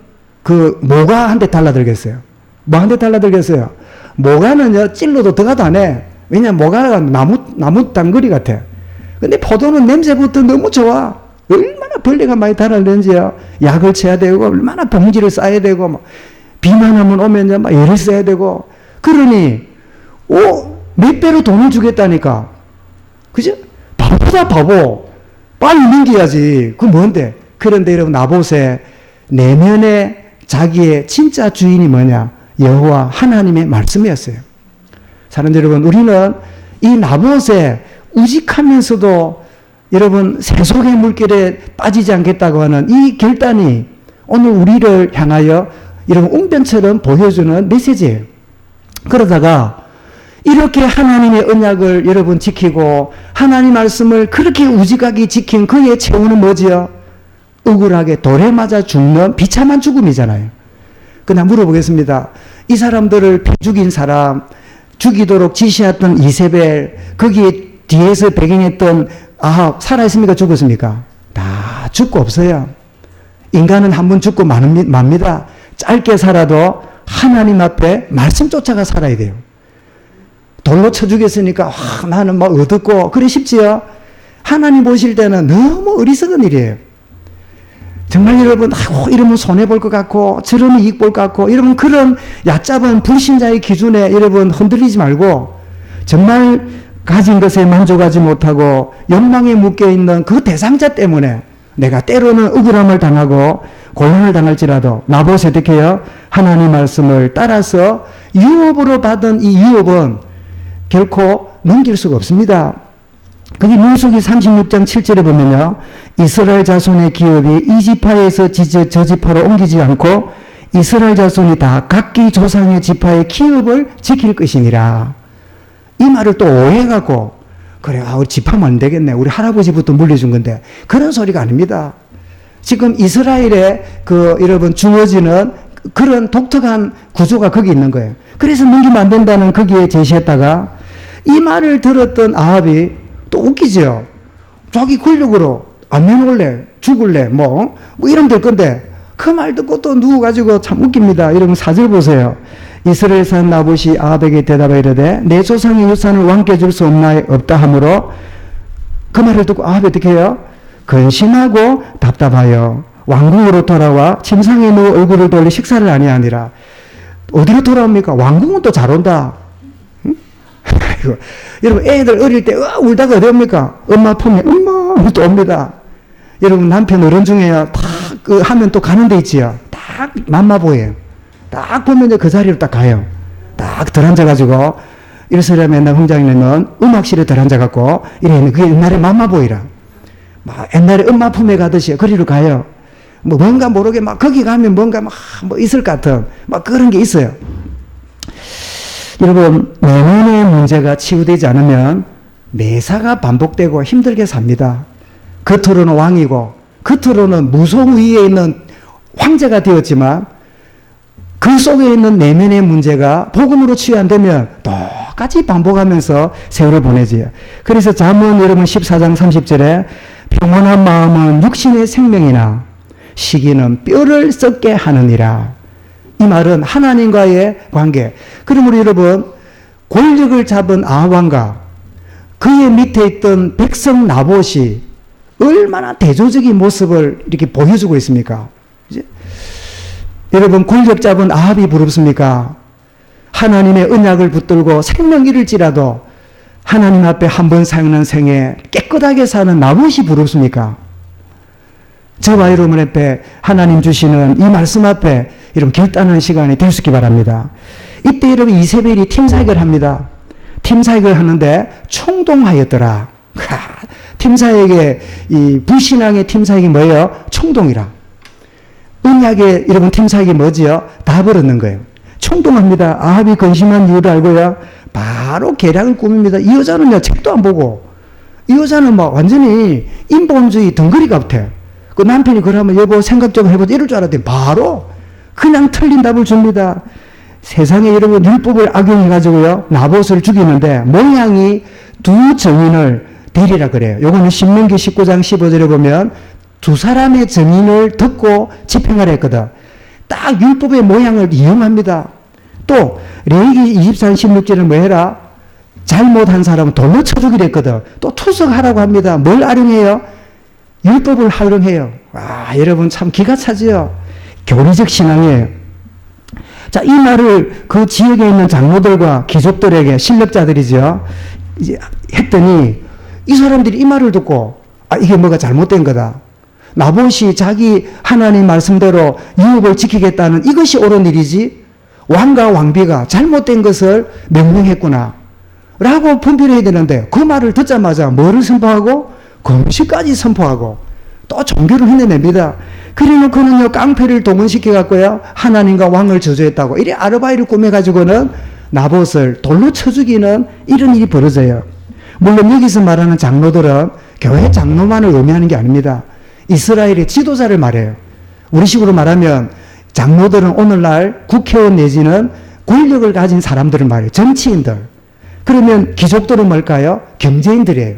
그 모가 한 대 달라들겠어요? 뭐 한 대 달라들겠어요? 모가는요, 찔러도 들어가도 안 해. 왜냐면 모가가 나무 단거리 같아. 근데 포도는 냄새부터 너무 좋아. 얼마나 벌레가 많이 달아내는지요. 약을 쳐야 되고, 얼마나 봉지를 싸야 되고, 막 비만 하면 오면요, 막 열을 써야 되고. 그러니, 몇 배로 돈을 주겠다니까. 그죠? 바보다, 바보. 빨리 넘겨야지. 그건 뭔데? 그런데 여러분, 나봇의 내면의 자기의 진짜 주인이 뭐냐? 여호와 하나님의 말씀이었어요. 사랑하는 여러분, 우리는 이 나봇의 우직하면서도 여러분, 세속의 물결에 빠지지 않겠다고 하는 이 결단이 오늘 우리를 향하여 여러분, 웅변처럼 보여주는 메시지예요. 그러다가 이렇게 하나님의 언약을 여러분 지키고 하나님 말씀을 그렇게 우직하게 지킨 그의 최후는 뭐지요? 억울하게 돌에 맞아 죽는 비참한 죽음이잖아요. 그러나 물어보겠습니다. 이 사람들을 죽인 사람, 죽이도록 지시했던 이세벨, 거기에 뒤에서 배경했던 아합 살아있습니까? 죽었습니까? 다 죽고 없어요. 인간은 한 번 죽고 맙니다. 짧게 살아도 하나님 앞에 말씀 쫓아가 살아야 돼요. 돌로 쳐 죽였으니까 나는 막 어둡고 그래 싶지요? 하나님 보실 때는 너무 어리석은 일이에요. 정말 여러분 이러면 손해볼 것 같고 저러면 이익 볼 것 같고 이러면 그런 얕잡은 불신자의 기준에 여러분 흔들리지 말고 정말 가진 것에 만족하지 못하고 욕망에 묶여있는 그 대상자 때문에 내가 때로는 억울함을 당하고 곤란을 당할지라도 나보세 어떻게 해요? 하나님 말씀을 따라서 유업으로 받은 이 유업은 결코 넘길 수가 없습니다. 거기 민수기 36장 7절에 보면요. 이스라엘 자손의 기업이 이 지파에서 저 지파로 옮기지 않고 이스라엘 자손이 다 각기 조상의 지파의 기업을 지킬 것이니라. 이 말을 또 오해하고 그래 우리 지파면 안 되겠네. 우리 할아버지부터 물려준 건데 그런 소리가 아닙니다. 지금 이스라엘에 여러분 주어지는 그런 독특한 구조가 거기 있는 거예요. 그래서 넘기면 안 된다는 거기에 제시했다가 이 말을 들었던 아합이 또 웃기죠. 자기 권력으로 안 내놓을래, 죽을래, 뭐 이러면 될 건데 그 말 듣고 또 누워가지고 참 웃깁니다. 이러면 4절 보세요. 이스라엘 산 나봇이 아합에게 대답하여 이르되 내 조상의 유산을 왕께 줄 수 없다 하므로 그 말을 듣고 아합이 어떻게 해요? 근심하고 답답하여 왕궁으로 돌아와 침상에 누워 얼굴을 돌려 식사를 아니하니라. 어디로 돌아옵니까? 왕궁은 또 잘 온다. 응? 여러분 애들 어릴 때 울다가 어디 옵니까? 엄마 품에 엄마 또 옵니다. 여러분 남편 어른 중에요. 딱 하면 또 가는 데 있지요. 딱 맘마보예요. 딱 보면 그 자리로 딱 가요. 딱 들앉아가지고 이래서라면 옛날 홍장님은 음악실에 들앉아갖고 이래 그게 옛날에 맘마보이라. 막 옛날에 엄마 품에 가듯이 거리로 가요. 뭐 뭔가 모르게 막 거기 가면 뭔가 막 뭐 있을 것 같은 막 그런 게 있어요. 여러분 내면의 문제가 치유되지 않으면 매사가 반복되고 힘들게 삽니다. 겉으로는 왕이고 겉으로는 무속 위에 있는 황제가 되었지만 그 속에 있는 내면의 문제가 복음으로 치유 안 되면 똑같이 반복하면서 세월을 보내지요. 그래서 잠언 여러분 14장 30절에 평온한 마음은 육신의 생명이나 시기는 뼈를 썩게 하느니라. 이 말은 하나님과의 관계. 그러므로 여러분 권력을 잡은 아합왕과 그의 밑에 있던 백성 나봇이 얼마나 대조적인 모습을 이렇게 보여주고 있습니까? 이제 여러분 권력 잡은 아합이 부럽습니까? 하나님의 언약을 붙들고 생명 잃을지라도 하나님 앞에 한 번 사는 생에 깨끗하게 사는 나봇이 부럽습니까? 저와 여러분 앞에 하나님 주시는 이 말씀 앞에 여러분 결단하는 시간이 될 수 있기 바랍니다. 이때 여러분 이세벨이 팀사역을 합니다. 팀사역을 하는데 총동하였더라. 팀사역의 이 불신앙의 팀사역이 뭐예요? 총동이라. 언약의 여러분 팀사역이 뭐지요? 답을 얻는 거예요. 총동합니다. 아합이 근심한 이유를 알고요. 바로 계략을 꾸밉니다. 이 여자는요 책도 안 보고 이 여자는 막 완전히 인본주의 덩그리 같아. 그 남편이 그러면 여보 생각 좀 해보자 이럴 줄 알았더니 바로 그냥 틀린 답을 줍니다. 세상에 여러분 율법을 악용해가지고요 나봇을 죽이는데 모양이 두 증인을 대리라 그래요. 요거는 신명기 19장 15절에 보면 두 사람의 증인을 듣고 집행하라 했거든. 딱 율법의 모양을 이용합니다. 또 레위기 24장 16절은 뭐 해라? 잘못한 사람은 돌로 쳐 죽이라 했거든. 또 투석하라고 합니다. 뭘 활용해요? 율법을 활용해요. 와, 여러분 참 기가 차지요. 교리적 신앙이에요. 자, 이 말을 그 지역에 있는 장로들과 귀족들에게 실력자들이죠. 이제 했더니 이 사람들이 이 말을 듣고 이게 뭐가 잘못된 거다. 나봇이 자기 하나님 말씀대로 유업을 지키겠다는 이것이 옳은 일이지 왕과 왕비가 잘못된 것을 명령했구나 라고 분별해야 되는데 그 말을 듣자마자 뭐를 선포하고 금식까지 선포하고 또 종교를 흔내냅니다. 그래놓고는요 깡패를 동원시켜갖고요 하나님과 왕을 저주했다고 이래 아르바이를 꾸며가지고는 나봇을 돌로 쳐 죽이는 이런 일이 벌어져요. 물론 여기서 말하는 장로들은 교회 장로만을 의미하는 게 아닙니다. 이스라엘의 지도자를 말해요. 우리 식으로 말하면 장로들은 오늘날 국회의원 내지는 권력을 가진 사람들을 말해요. 정치인들. 그러면 귀족들은 뭘까요? 경제인들이에요.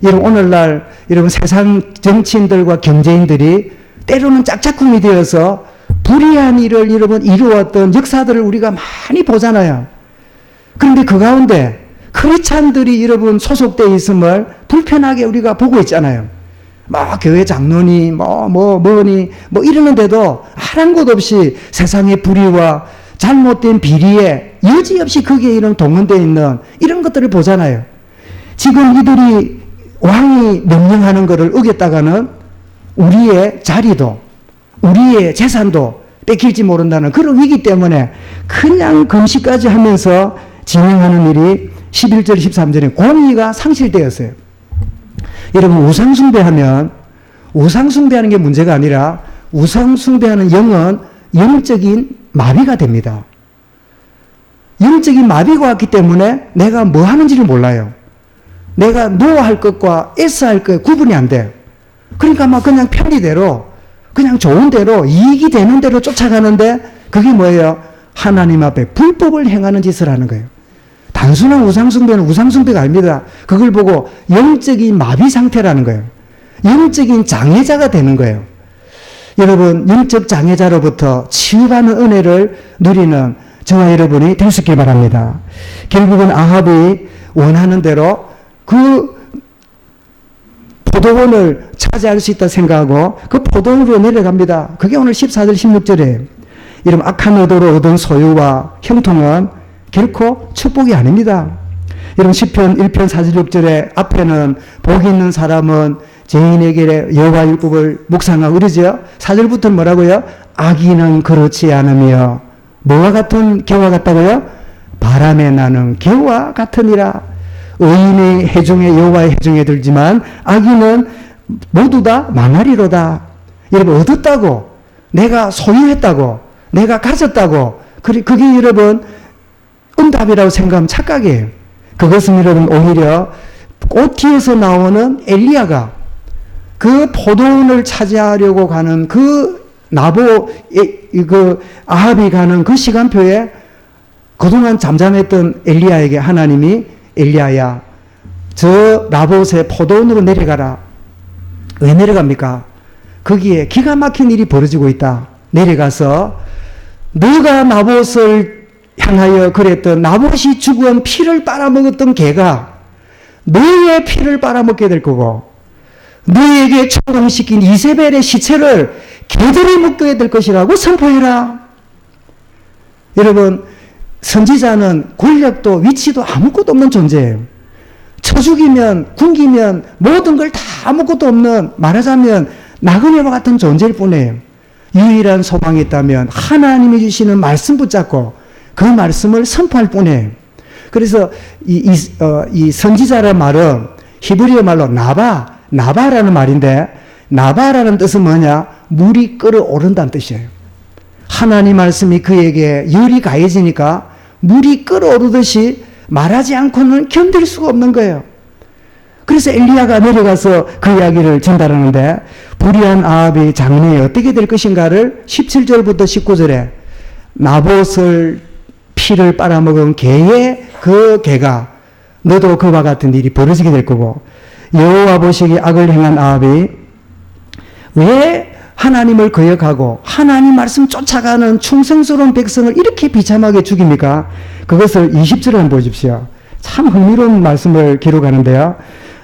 여러분 오늘날 여러분 세상 정치인들과 경제인들이 때로는 짝짝꿍이 되어서 불의한 일을 여러분 이루었던 역사들을 우리가 많이 보잖아요. 그런데 그 가운데 크리스찬들이 여러분 소속되어 있음을 불편하게 우리가 보고 있잖아요. 교회 장로니 뭐니 이러는데도 아랑곳 없이 세상의 불의와 잘못된 비리에 여지없이 거기에 이런 동원되어 있는 이런 것들을 보잖아요. 지금 이들이 왕이 명령하는 것을 어겼다가는 우리의 자리도 우리의 재산도 뺏길지 모른다는 그런 위기 때문에 그냥 금식까지 하면서 진행하는 일이 11절 13절에 공의가 상실되었어요. 여러분 우상숭배하면 우상숭배하는 게 문제가 아니라 우상숭배하는 영은 영적인 마비가 됩니다. 영적인 마비가 왔기 때문에 내가 뭐 하는지를 몰라요. 내가 노할 것과 애써할 것 구분이 안 돼요. 그러니까 그냥 편의대로 그냥 좋은 대로 이익이 되는 대로 쫓아가는데 그게 뭐예요? 하나님 앞에 불법을 행하는 짓을 하는 거예요. 단순한 우상숭배는 우상숭배가 아닙니다. 그걸 보고 영적인 마비 상태라는 거예요. 영적인 장애자가 되는 거예요. 여러분 영적 장애자로부터 치유받는 은혜를 누리는 저와 여러분이 될 수 있길 바랍니다. 결국은 아합이 원하는 대로 그 포도원을 차지할 수 있다 생각하고 그 포도원으로 내려갑니다. 그게 오늘 14절 16절에 여러분 악한 의도로 얻은 소유와 형통은 결코 축복이 아닙니다. 여러분 시편 1편 46절에 앞에는 복이 있는 사람은 죄인에게 여호와 율법을 묵상하고 그러죠. 4절부터는 뭐라고요? 악인은 그렇지 않으며 뭐와 같은 개와 같다고요? 바람에 나는 개와 같으니라. 의인의 해중에 여호와의 해중에 들지만 악인은 모두 다 망하리로다. 여러분 얻었다고 내가 소유했다고 내가 가졌다고 그게 여러분 응답이라고 생각하면 착각이에요. 그것은 여러분 오히려 OT에서 나오는 엘리야가 그 포도원을 차지하려고 가는 그 아합이 가는 그 시간표에 그동안 잠잠했던 엘리야에게 하나님이 엘리야야 저 나봇의 포도원으로 내려가라. 왜 내려갑니까? 거기에 기가 막힌 일이 벌어지고 있다. 내려가서 너가 나봇을 향하여 그랬던 나봇이 죽은 피를 빨아먹었던 개가 너의 피를 빨아먹게 될 거고 너에게 초롱시킨 이세벨의 시체를 개들이 먹게 될 것이라고 선포해라. 여러분 선지자는 권력도 위치도 아무것도 없는 존재예요. 처죽이면 굶기면 모든 걸 다 아무것도 없는 말하자면 나그네와 같은 존재일 뿐이에요. 유일한 소망이 있다면 하나님이 주시는 말씀 붙잡고 그 말씀을 선포할 뿐이에요. 그래서 이 선지자라는 말은 히브리어 말로 나바라는 말인데 나바라는 뜻은 뭐냐? 물이 끓어오른다는 뜻이에요. 하나님 말씀이 그에게 열이 가해지니까 물이 끓어오르듯이 말하지 않고는 견딜 수가 없는 거예요. 그래서 엘리야가 내려가서 그 이야기를 전달하는데 불의한 아합의 장래에 어떻게 될 것인가를 17절부터 19절에 나봇을 피를 빨아먹은 개의 그 개가 너도 그와 같은 일이 벌어지게 될 거고 여호와 보시기에 악을 행한 아합이 왜 하나님을 거역하고 하나님 말씀 쫓아가는 충성스러운 백성을 이렇게 비참하게 죽입니까? 그것을 20절에 한번 보십시오. 참 흥미로운 말씀을 기록하는데요.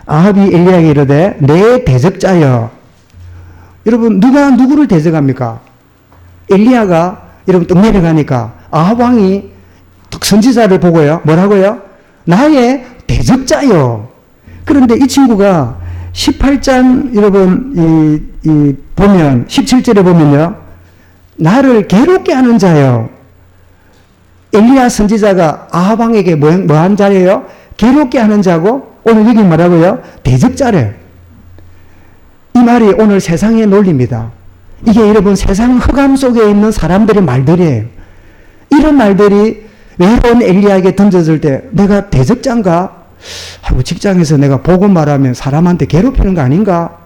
아합이 엘리야에게 이르되 내 대적자여. 여러분 누가 누구를 대적합니까? 엘리야가 여러분 또 내려가니까 아합 왕이 선지자를 보고요. 뭐라고요? 나의 대적자여. 그런데 이 친구가 18장 여러분 보면 17절에 보면요. 나를 괴롭게 하는 자요. 엘리야 선지자가 아합 왕에게 뭐한 자예요? 괴롭게 하는 자고 오늘 여기 뭐라고요? 대적자래. 이 말이 오늘 세상의 논리입니다. 이게 여러분 세상 흑암 속에 있는 사람들의 말들이에요. 이런 말들이 외로운 엘리야에게 던져질 때 내가 대적자인가? 직장에서 내가 복음 말하면 사람한테 괴롭히는 거 아닌가?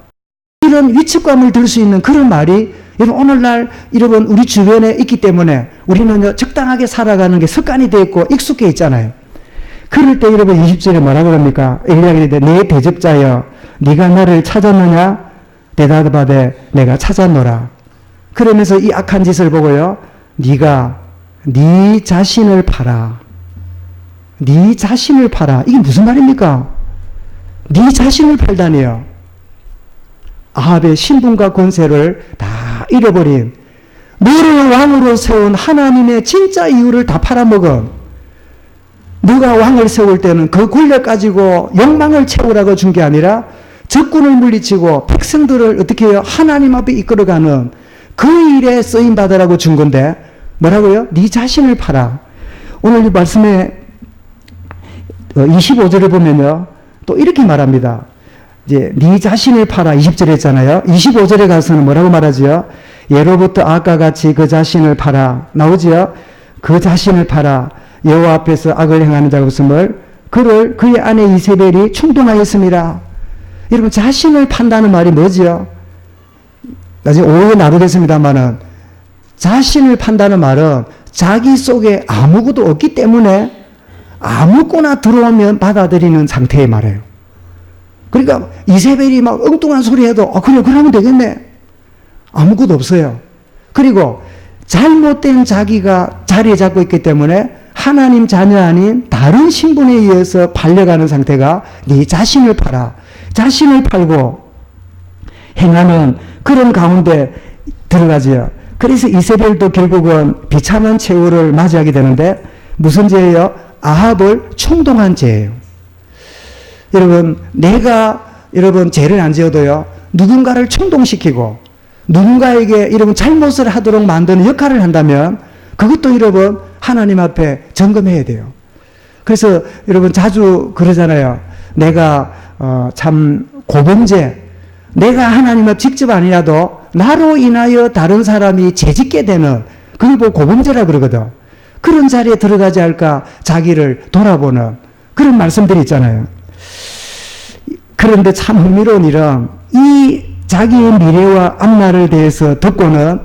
이런 위축감을 들 수 있는 그런 말이 여러분 오늘날 여러분 우리 주변에 있기 때문에 우리는 적당하게 살아가는 게 습관이 되어 있고 익숙해 있잖아요. 그럴 때 여러분 20절에 뭐라고 합니까? 엘리야가 이르되 내 대적자여 네가 나를 찾았느냐? 대답하되 내가 찾았노라. 그러면서 이 악한 짓을 보고요. 네가 네 자신을 팔아. 네 자신을 팔아. 이게 무슨 말입니까? 네 자신을 팔다니요. 아합의 신분과 권세를 다 잃어버린, 너를 왕으로 세운 하나님의 진짜 이유를 다 팔아먹은, 너가 왕을 세울 때는 그 권력 가지고 욕망을 채우라고 준 게 아니라 적군을 물리치고 백성들을 어떻게 해요? 하나님 앞에 이끌어가는 그 일에 쓰임받으라고 준 건데 뭐라고요? 네 자신을 팔아. 오늘 이 말씀에 25절을 보면요. 또 이렇게 말합니다. 이제 네 자신을 팔아 20절에 했잖아요. 25절에 가서는 뭐라고 말하지요? 예로부터 악과 같이 그 자신을 팔아. 나오지요? 그 자신을 팔아 여호와 앞에서 악을 행하는 자가 없음을 그를 그의 아내 이세벨이 충동하였습니다. 여러분 자신을 판다는 말이 뭐지요? 나중에 오후에 나누겠습니다만은 자신을 판다는 말은 자기 속에 아무것도 없기 때문에 아무거나 들어오면 받아들이는 상태의 말이에요. 그러니까 이세벨이 막 엉뚱한 소리 해도 그래 그러면 되겠네. 아무것도 없어요. 그리고 잘못된 자기가 자리에 잡고 있기 때문에 하나님 자녀 아닌 다른 신분에 의해서 팔려가는 상태가 네 자신을 팔아. 자신을 팔고 행하는 그런 가운데 들어가지요. 그래서 이세벨도 결국은 비참한 최후를 맞이하게 되는데 무슨 죄예요? 아합을 충동한 죄예요. 여러분 내가 여러분 죄를 안 지어도요. 누군가를 충동시키고 누군가에게 여러분 잘못을 하도록 만드는 역할을 한다면 그것도 여러분 하나님 앞에 점검해야 돼요. 그래서 여러분 자주 그러잖아요. 내가 참 고범죄, 내가 하나님 앞 직접 아니라도 나로 인하여 다른 사람이 죄짓게 되는 그걸 보고 고범죄라 그러거든. 그런 자리에 들어가지 않을까 자기를 돌아보는 그런 말씀들이 있잖아요. 그런데 참 흥미로운 일은 이 자기의 미래와 앞날을 대해서 듣고는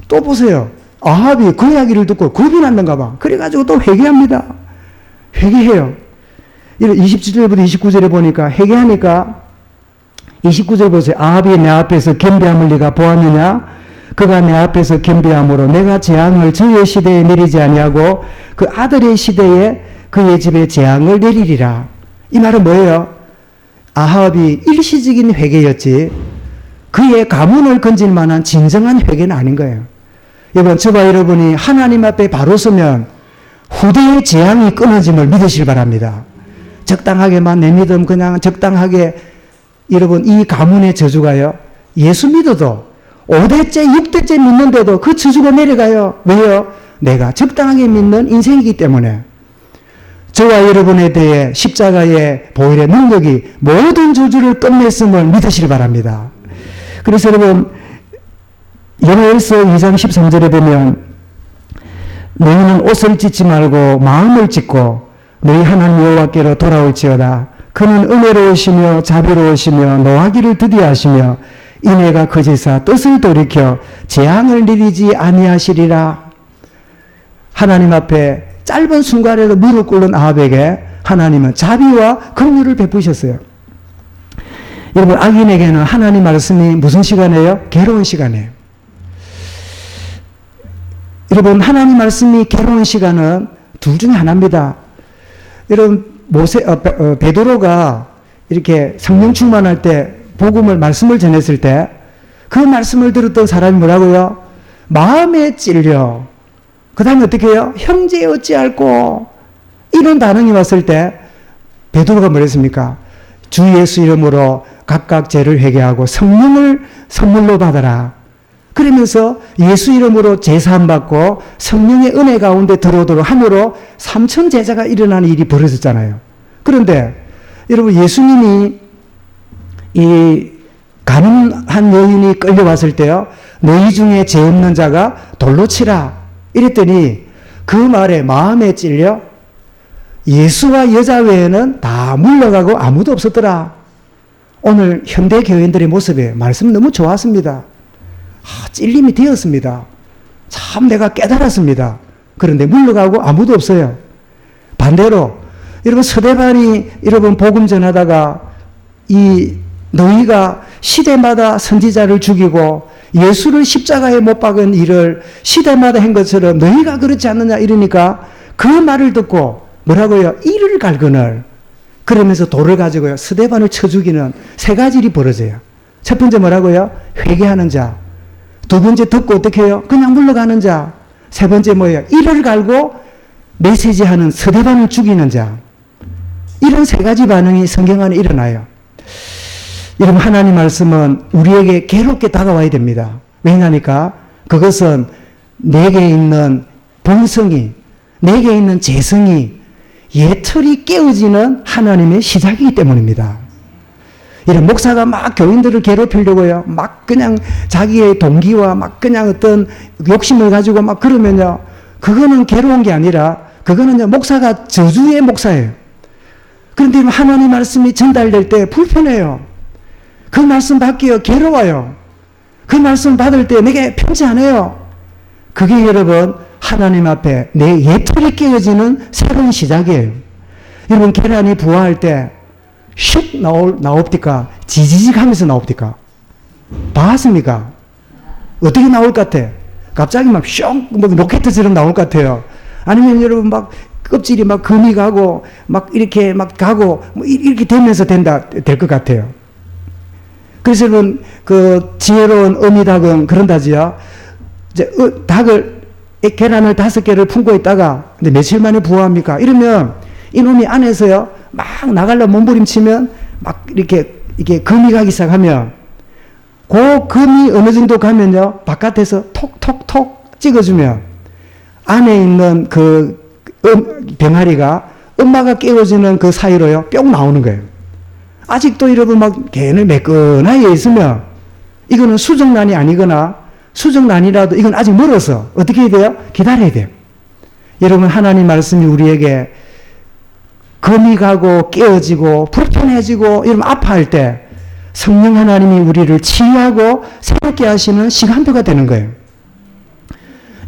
또 보세요. 아합이 그 이야기를 듣고 겁이 났는가 봐. 그래가지고 또 회개합니다. 회개해요. 27절부터 29절에 보니까 회개하니까 29절 보세요. 아합이 내 앞에서 겸비함을 네가 보았느냐? 그가 내 앞에서 겸비함으로 내가 재앙을 저의 시대에 내리지 아니하고 그 아들의 시대에 그의 집에 재앙을 내리리라. 이 말은 뭐예요? 아합이 일시적인 회개였지 그의 가문을 건질 만한 진정한 회개는 아닌 거예요. 여러분, 저와 여러분이 하나님 앞에 바로 서면 후대의 재앙이 끊어짐을 믿으시길 바랍니다. 적당하게만 내 믿음 그냥 적당하게 여러분 이 가문의 저주가요. 예수 믿어도 5대째 6대째 믿는데도 그 저주가 내려가요. 왜요? 내가 적당하게 믿는 인생이기 때문에. 저와 여러분에 대해 십자가의 보혈의 능력이 모든 저주를 끝냈음을 믿으시길 바랍니다. 그래서 여러분 요엘서 2장 13절에 보면 너희는 옷을 찢지 말고 마음을 찢고 너희 하나님 여호와께로 돌아올지어다. 그는 은혜로우시며 자비로우시며 노하기를 드디어 하시며 인애가 거짓사 뜻을 돌이켜 재앙을 내리지 아니하시리라. 하나님 앞에 짧은 순간에도 무릎 꿇는 아합에게 하나님은 자비와 긍휼을 베푸셨어요. 여러분 악인에게는 하나님 말씀이 무슨 시간이에요? 괴로운 시간이에요. 여러분 하나님 말씀이 괴로운 시간은 둘 중에 하나입니다. 여러분 베드로가 이렇게 성령 충만할 때 복음을 말씀을 전했을 때 그 말씀을 들었던 사람이 뭐라고요? 마음에 찔려. 그 다음에 어떻게 해요? 형제 어찌할꼬 이런 반응이 왔을 때 베드로가 뭐랬습니까? 주 예수 이름으로 각각 죄를 회개하고 성령을 선물로 받아라. 그러면서 예수 이름으로 제사함 받고 성령의 은혜 가운데 들어오도록 함으로 3천 제자가 일어나는 일이 벌어졌잖아요. 그런데 여러분 예수님이 이 가늠한 여인이 끌려왔을 때요. 너희 중에 죄 없는 자가 돌로 치라. 이랬더니 그 말에 마음에 찔려 예수와 여자 외에는 다 물러가고 아무도 없었더라. 오늘 현대 교인들의 모습에 말씀 너무 좋았습니다. 찔림이 되었습니다. 참 내가 깨달았습니다. 그런데 물러가고 아무도 없어요. 반대로 여러분 서대반이 여러분 복음 전하다가 이 너희가 시대마다 선지자를 죽이고 예수를 십자가에 못 박은 일을 시대마다 한 것처럼 너희가 그렇지 않느냐 이러니까 그 말을 듣고 뭐라고요? 이를 갈거늘 그러면서 돌을 가지고요 스데반을 쳐 죽이는 세 가지 일이 벌어져요. 첫 번째 뭐라고요? 회개하는 자. 두 번째 듣고 어떻게 해요? 그냥 물러가는 자. 세 번째 뭐예요? 이를 갈고 메시지하는 스데반을 죽이는 자. 이런 세 가지 반응이 성경 안에 일어나요. 여러분 하나님 말씀은 우리에게 괴롭게 다가와야 됩니다. 왜냐니까 그것은 내게 있는 본성이 내게 있는 재성이 예틀이 깨어지는 하나님의 시작이기 때문입니다. 이런 목사가 막 교인들을 괴롭히려고요. 막 그냥 자기의 동기와 막 그냥 어떤 욕심을 가지고 막 그러면요. 그거는 괴로운 게 아니라 그거는요. 목사가 저주의 목사예요. 그런데 하나님 말씀이 전달될 때 불편해요. 그 말씀 받기요. 괴로워요. 그 말씀 받을 때 내게 편치 않아요. 그게 여러분 하나님 앞에 내 예틀이 깨어지는 새로운 시작이에요. 여러분 계란이 부화할 때 슉 나옵니까? 지지직 하면서 나옵니까? 봤습니까? 어떻게 나올 것 같아? 갑자기 막 슉 뭐 로켓처럼 나올 것 같아요. 아니면 여러분 막 껍질이 막 금이 가고 막 이렇게 막 가고 뭐 이렇게 되면서 될 것 같아요. 그래서 여러분 그 지혜로운 어미닭은 그런다지요. 이제 계란을 5개를 품고 있다가 근데 며칠 만에 부화합니까? 이러면 이놈이 안에서요 막 나가려고 몸부림치면 막 이렇게 금이 가기 시작하면 그 금이 어느 정도 가면요 바깥에서 톡톡톡 찍어주면 안에 있는 그 병아리가 엄마가 깨워주는 그 사이로요 뿅 나오는 거예요. 아직도 여러분 막 개는 매끈하게 있으면 이거는 수정란이 아니거나 수정란이라도 이건 아직 멀어서 어떻게 해야 돼요? 기다려야 돼요. 여러분 하나님 말씀이 우리에게 금이 가고 깨어지고 불편해지고 여러분 아파할 때 성령 하나님이 우리를 치유하고 새롭게 하시는 시간표가 되는 거예요.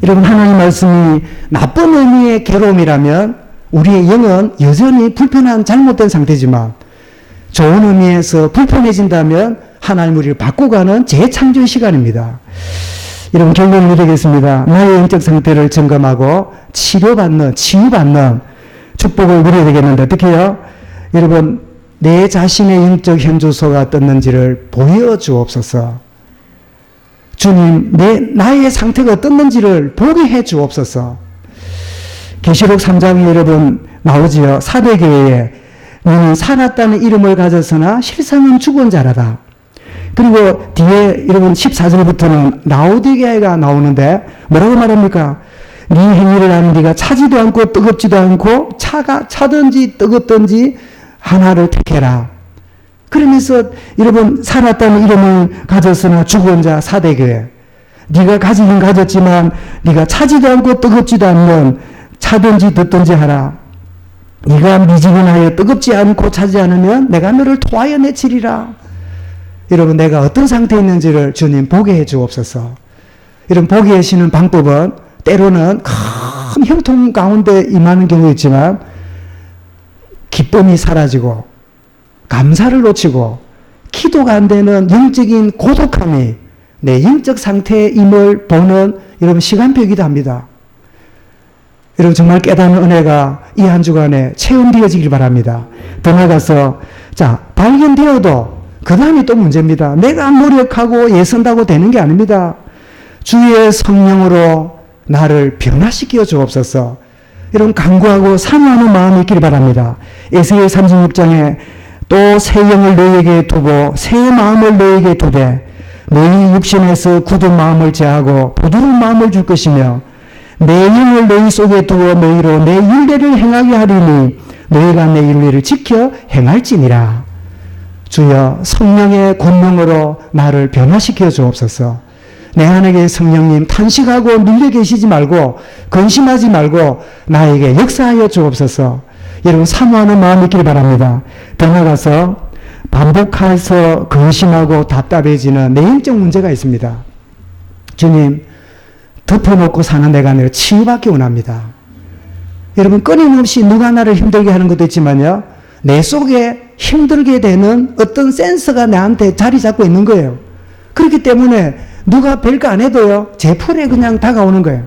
여러분 하나님 말씀이 나쁜 의미의 괴로움이라면 우리의 영은 여전히 불편한 잘못된 상태지만 좋은 의미에서 불편해진다면 하나님 우리를 바꾸가는 재창조의 시간입니다. 여러분 결론을 내리겠습니다. 나의 영적 상태를 점검하고 치유받는 축복을 누려야 되겠는데 어떻게 해요? 여러분 내 자신의 영적 현주소가 떴는지를 보여주옵소서. 주님 나의 상태가 어떻는지를 보게 해주옵소서. 계시록 3장에 여러분 나오지요. 사대교회에 너는 살았다는 이름을 가졌으나 실상은 죽은 자라다. 그리고 뒤에 여러분 14절부터는 라오디게아가 나오는데 뭐라고 말합니까? 네 행위를 아는 네가 차지도 않고 뜨겁지도 않고 차든지 뜨겁든지 하나를 택해라. 그러면서 여러분 살았다는 이름을 가졌으나 죽은 자 사대교회. 네가 가지긴 가졌지만 네가 차지도 않고 뜨겁지도 않는 차든지 듣든지 하라. 네가 미지근하여 뜨겁지 않고 차지 않으면 내가 너를 토하여 내치리라. 여러분 내가 어떤 상태에 있는지를 주님 보게 해 주옵소서. 여러분 보게 하시는 방법은 때로는 큰 형통 가운데 임하는 경우 있지만 기쁨이 사라지고 감사를 놓치고 기도가 안 되는 영적인 고독함이 내 영적 상태임을 보는 여러분 시간표이기도 합니다. 여러분 정말 깨닫는 은혜가 이 한 주간에 체험되어지길 바랍니다. 더 나아가서 발견되어도 그 다음이 또 문제입니다. 내가 노력하고 애쓴다고 되는 게 아닙니다. 주의 성령으로 나를 변화시켜 주옵소서. 이런 간구하고 사모하는 마음이 있기를 바랍니다. 에스겔 36장에 또 새 영을 너희에게 두고 새 마음을 너희에게 두되 너희 육신에서 굳은 마음을 제하고 부드러운 마음을 줄 것이며 내 영을 너희 속에 두어 너희로 내 율례를 행하게 하리니 너희가 내 율례를 지켜 행할지니라. 주여 성령의 권능으로 나를 변화시켜 주옵소서. 내 안에 성령님 탄식하고 밀려 계시지 말고 근심하지 말고 나에게 역사하여 주옵소서. 여러분 사모하는 마음이 있기를 바랍니다. 더 나아가서 반복해서 근심하고 답답해지는 내용적 문제가 있습니다. 주님 덮어놓고 사는 내가 아니라 치유받기 원합니다. 여러분 끊임없이 누가 나를 힘들게 하는 것도 있지만요. 내 속에 힘들게 되는 어떤 센서가 나한테 자리 잡고 있는 거예요. 그렇기 때문에 누가 별거 안 해도요. 제 풀에 그냥 다가오는 거예요.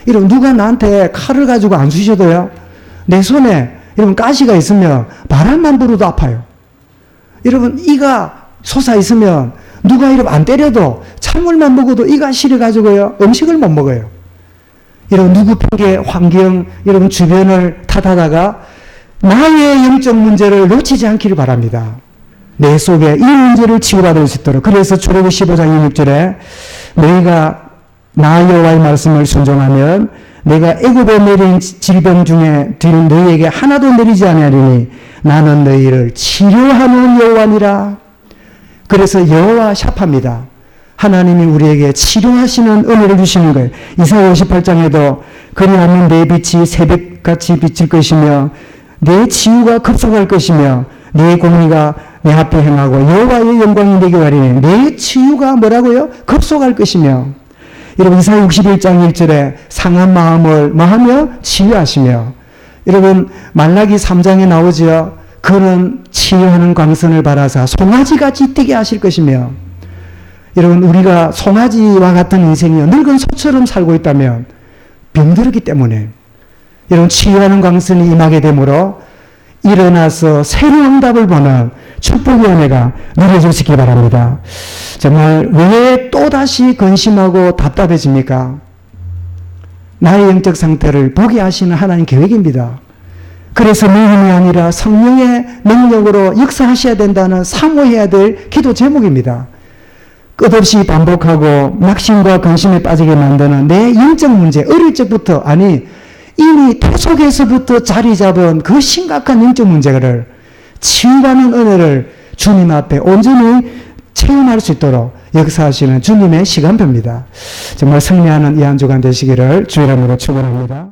여러분 누가 나한테 칼을 가지고 안 쑤셔도요. 내 손에 여러분 가시가 있으면 바람만 불어도 아파요. 여러분 이가 솟아 있으면 누가 여러분 안 때려도 찬물만 먹어도 이가 시려가지고요. 음식을 못 먹어요. 여러분 누구 핑계 환경 여러분 주변을 탓하다가 나의 영적 문제를 놓치지 않기를 바랍니다. 내 속에 이 문제를 치유받을 수 있도록. 그래서 출애굽기 15장 26절에 너희가 나 여호와의 말씀을 순종하면 내가 애굽에 내린 질병 중에 너희에게 하나도 내리지 아니하리니 나는 너희를 치료하는 여호와니라. 그래서 여호와 샤파입니다. 하나님이 우리에게 치료하시는 은혜를 주시는 거예요. 이사야 58장에도 그리하면 내 빛이 새벽같이 비칠 것이며 내 치유가 급속할 것이며 내 공의가 내 앞에 행하고 여호와의 영광이 내게 가리니 내 치유가 뭐라고요? 급속할 것이며. 여러분 이사야 61장 1절에 상한 마음을 뭐하며? 치유하시며. 여러분 말라기 3장에 나오죠. 그는 치유하는 광선을 바라사 송아지같이 뛰게 하실 것이며. 여러분 우리가 송아지와 같은 인생이요 늙은 소처럼 살고 있다면 병들었기 때문에 여러분 치유하는 광선이 임하게 되므로 일어나서 새로운 응답을 보는 축복의 은혜가 누려지시기 바랍니다. 정말 왜 또다시 근심하고 답답해집니까? 나의 영적 상태를 보게 하시는 하나님 계획입니다. 그래서 믿음이 아니라 성령의 능력으로 역사하셔야 된다는 사모해야 될 기도 제목입니다. 끝없이 반복하고 낙심과 근심에 빠지게 만드는 내 영적 문제, 어릴 적부터 아니 이미 태속에서부터 자리 잡은 그 심각한 영적 문제를 치유하는 은혜를 주님 앞에 온전히 체험할 수 있도록 역사하시는 주님의 시간표입니다. 정말 승리하는 이 한 주간 되시기를 주의 이름으로 축원합니다.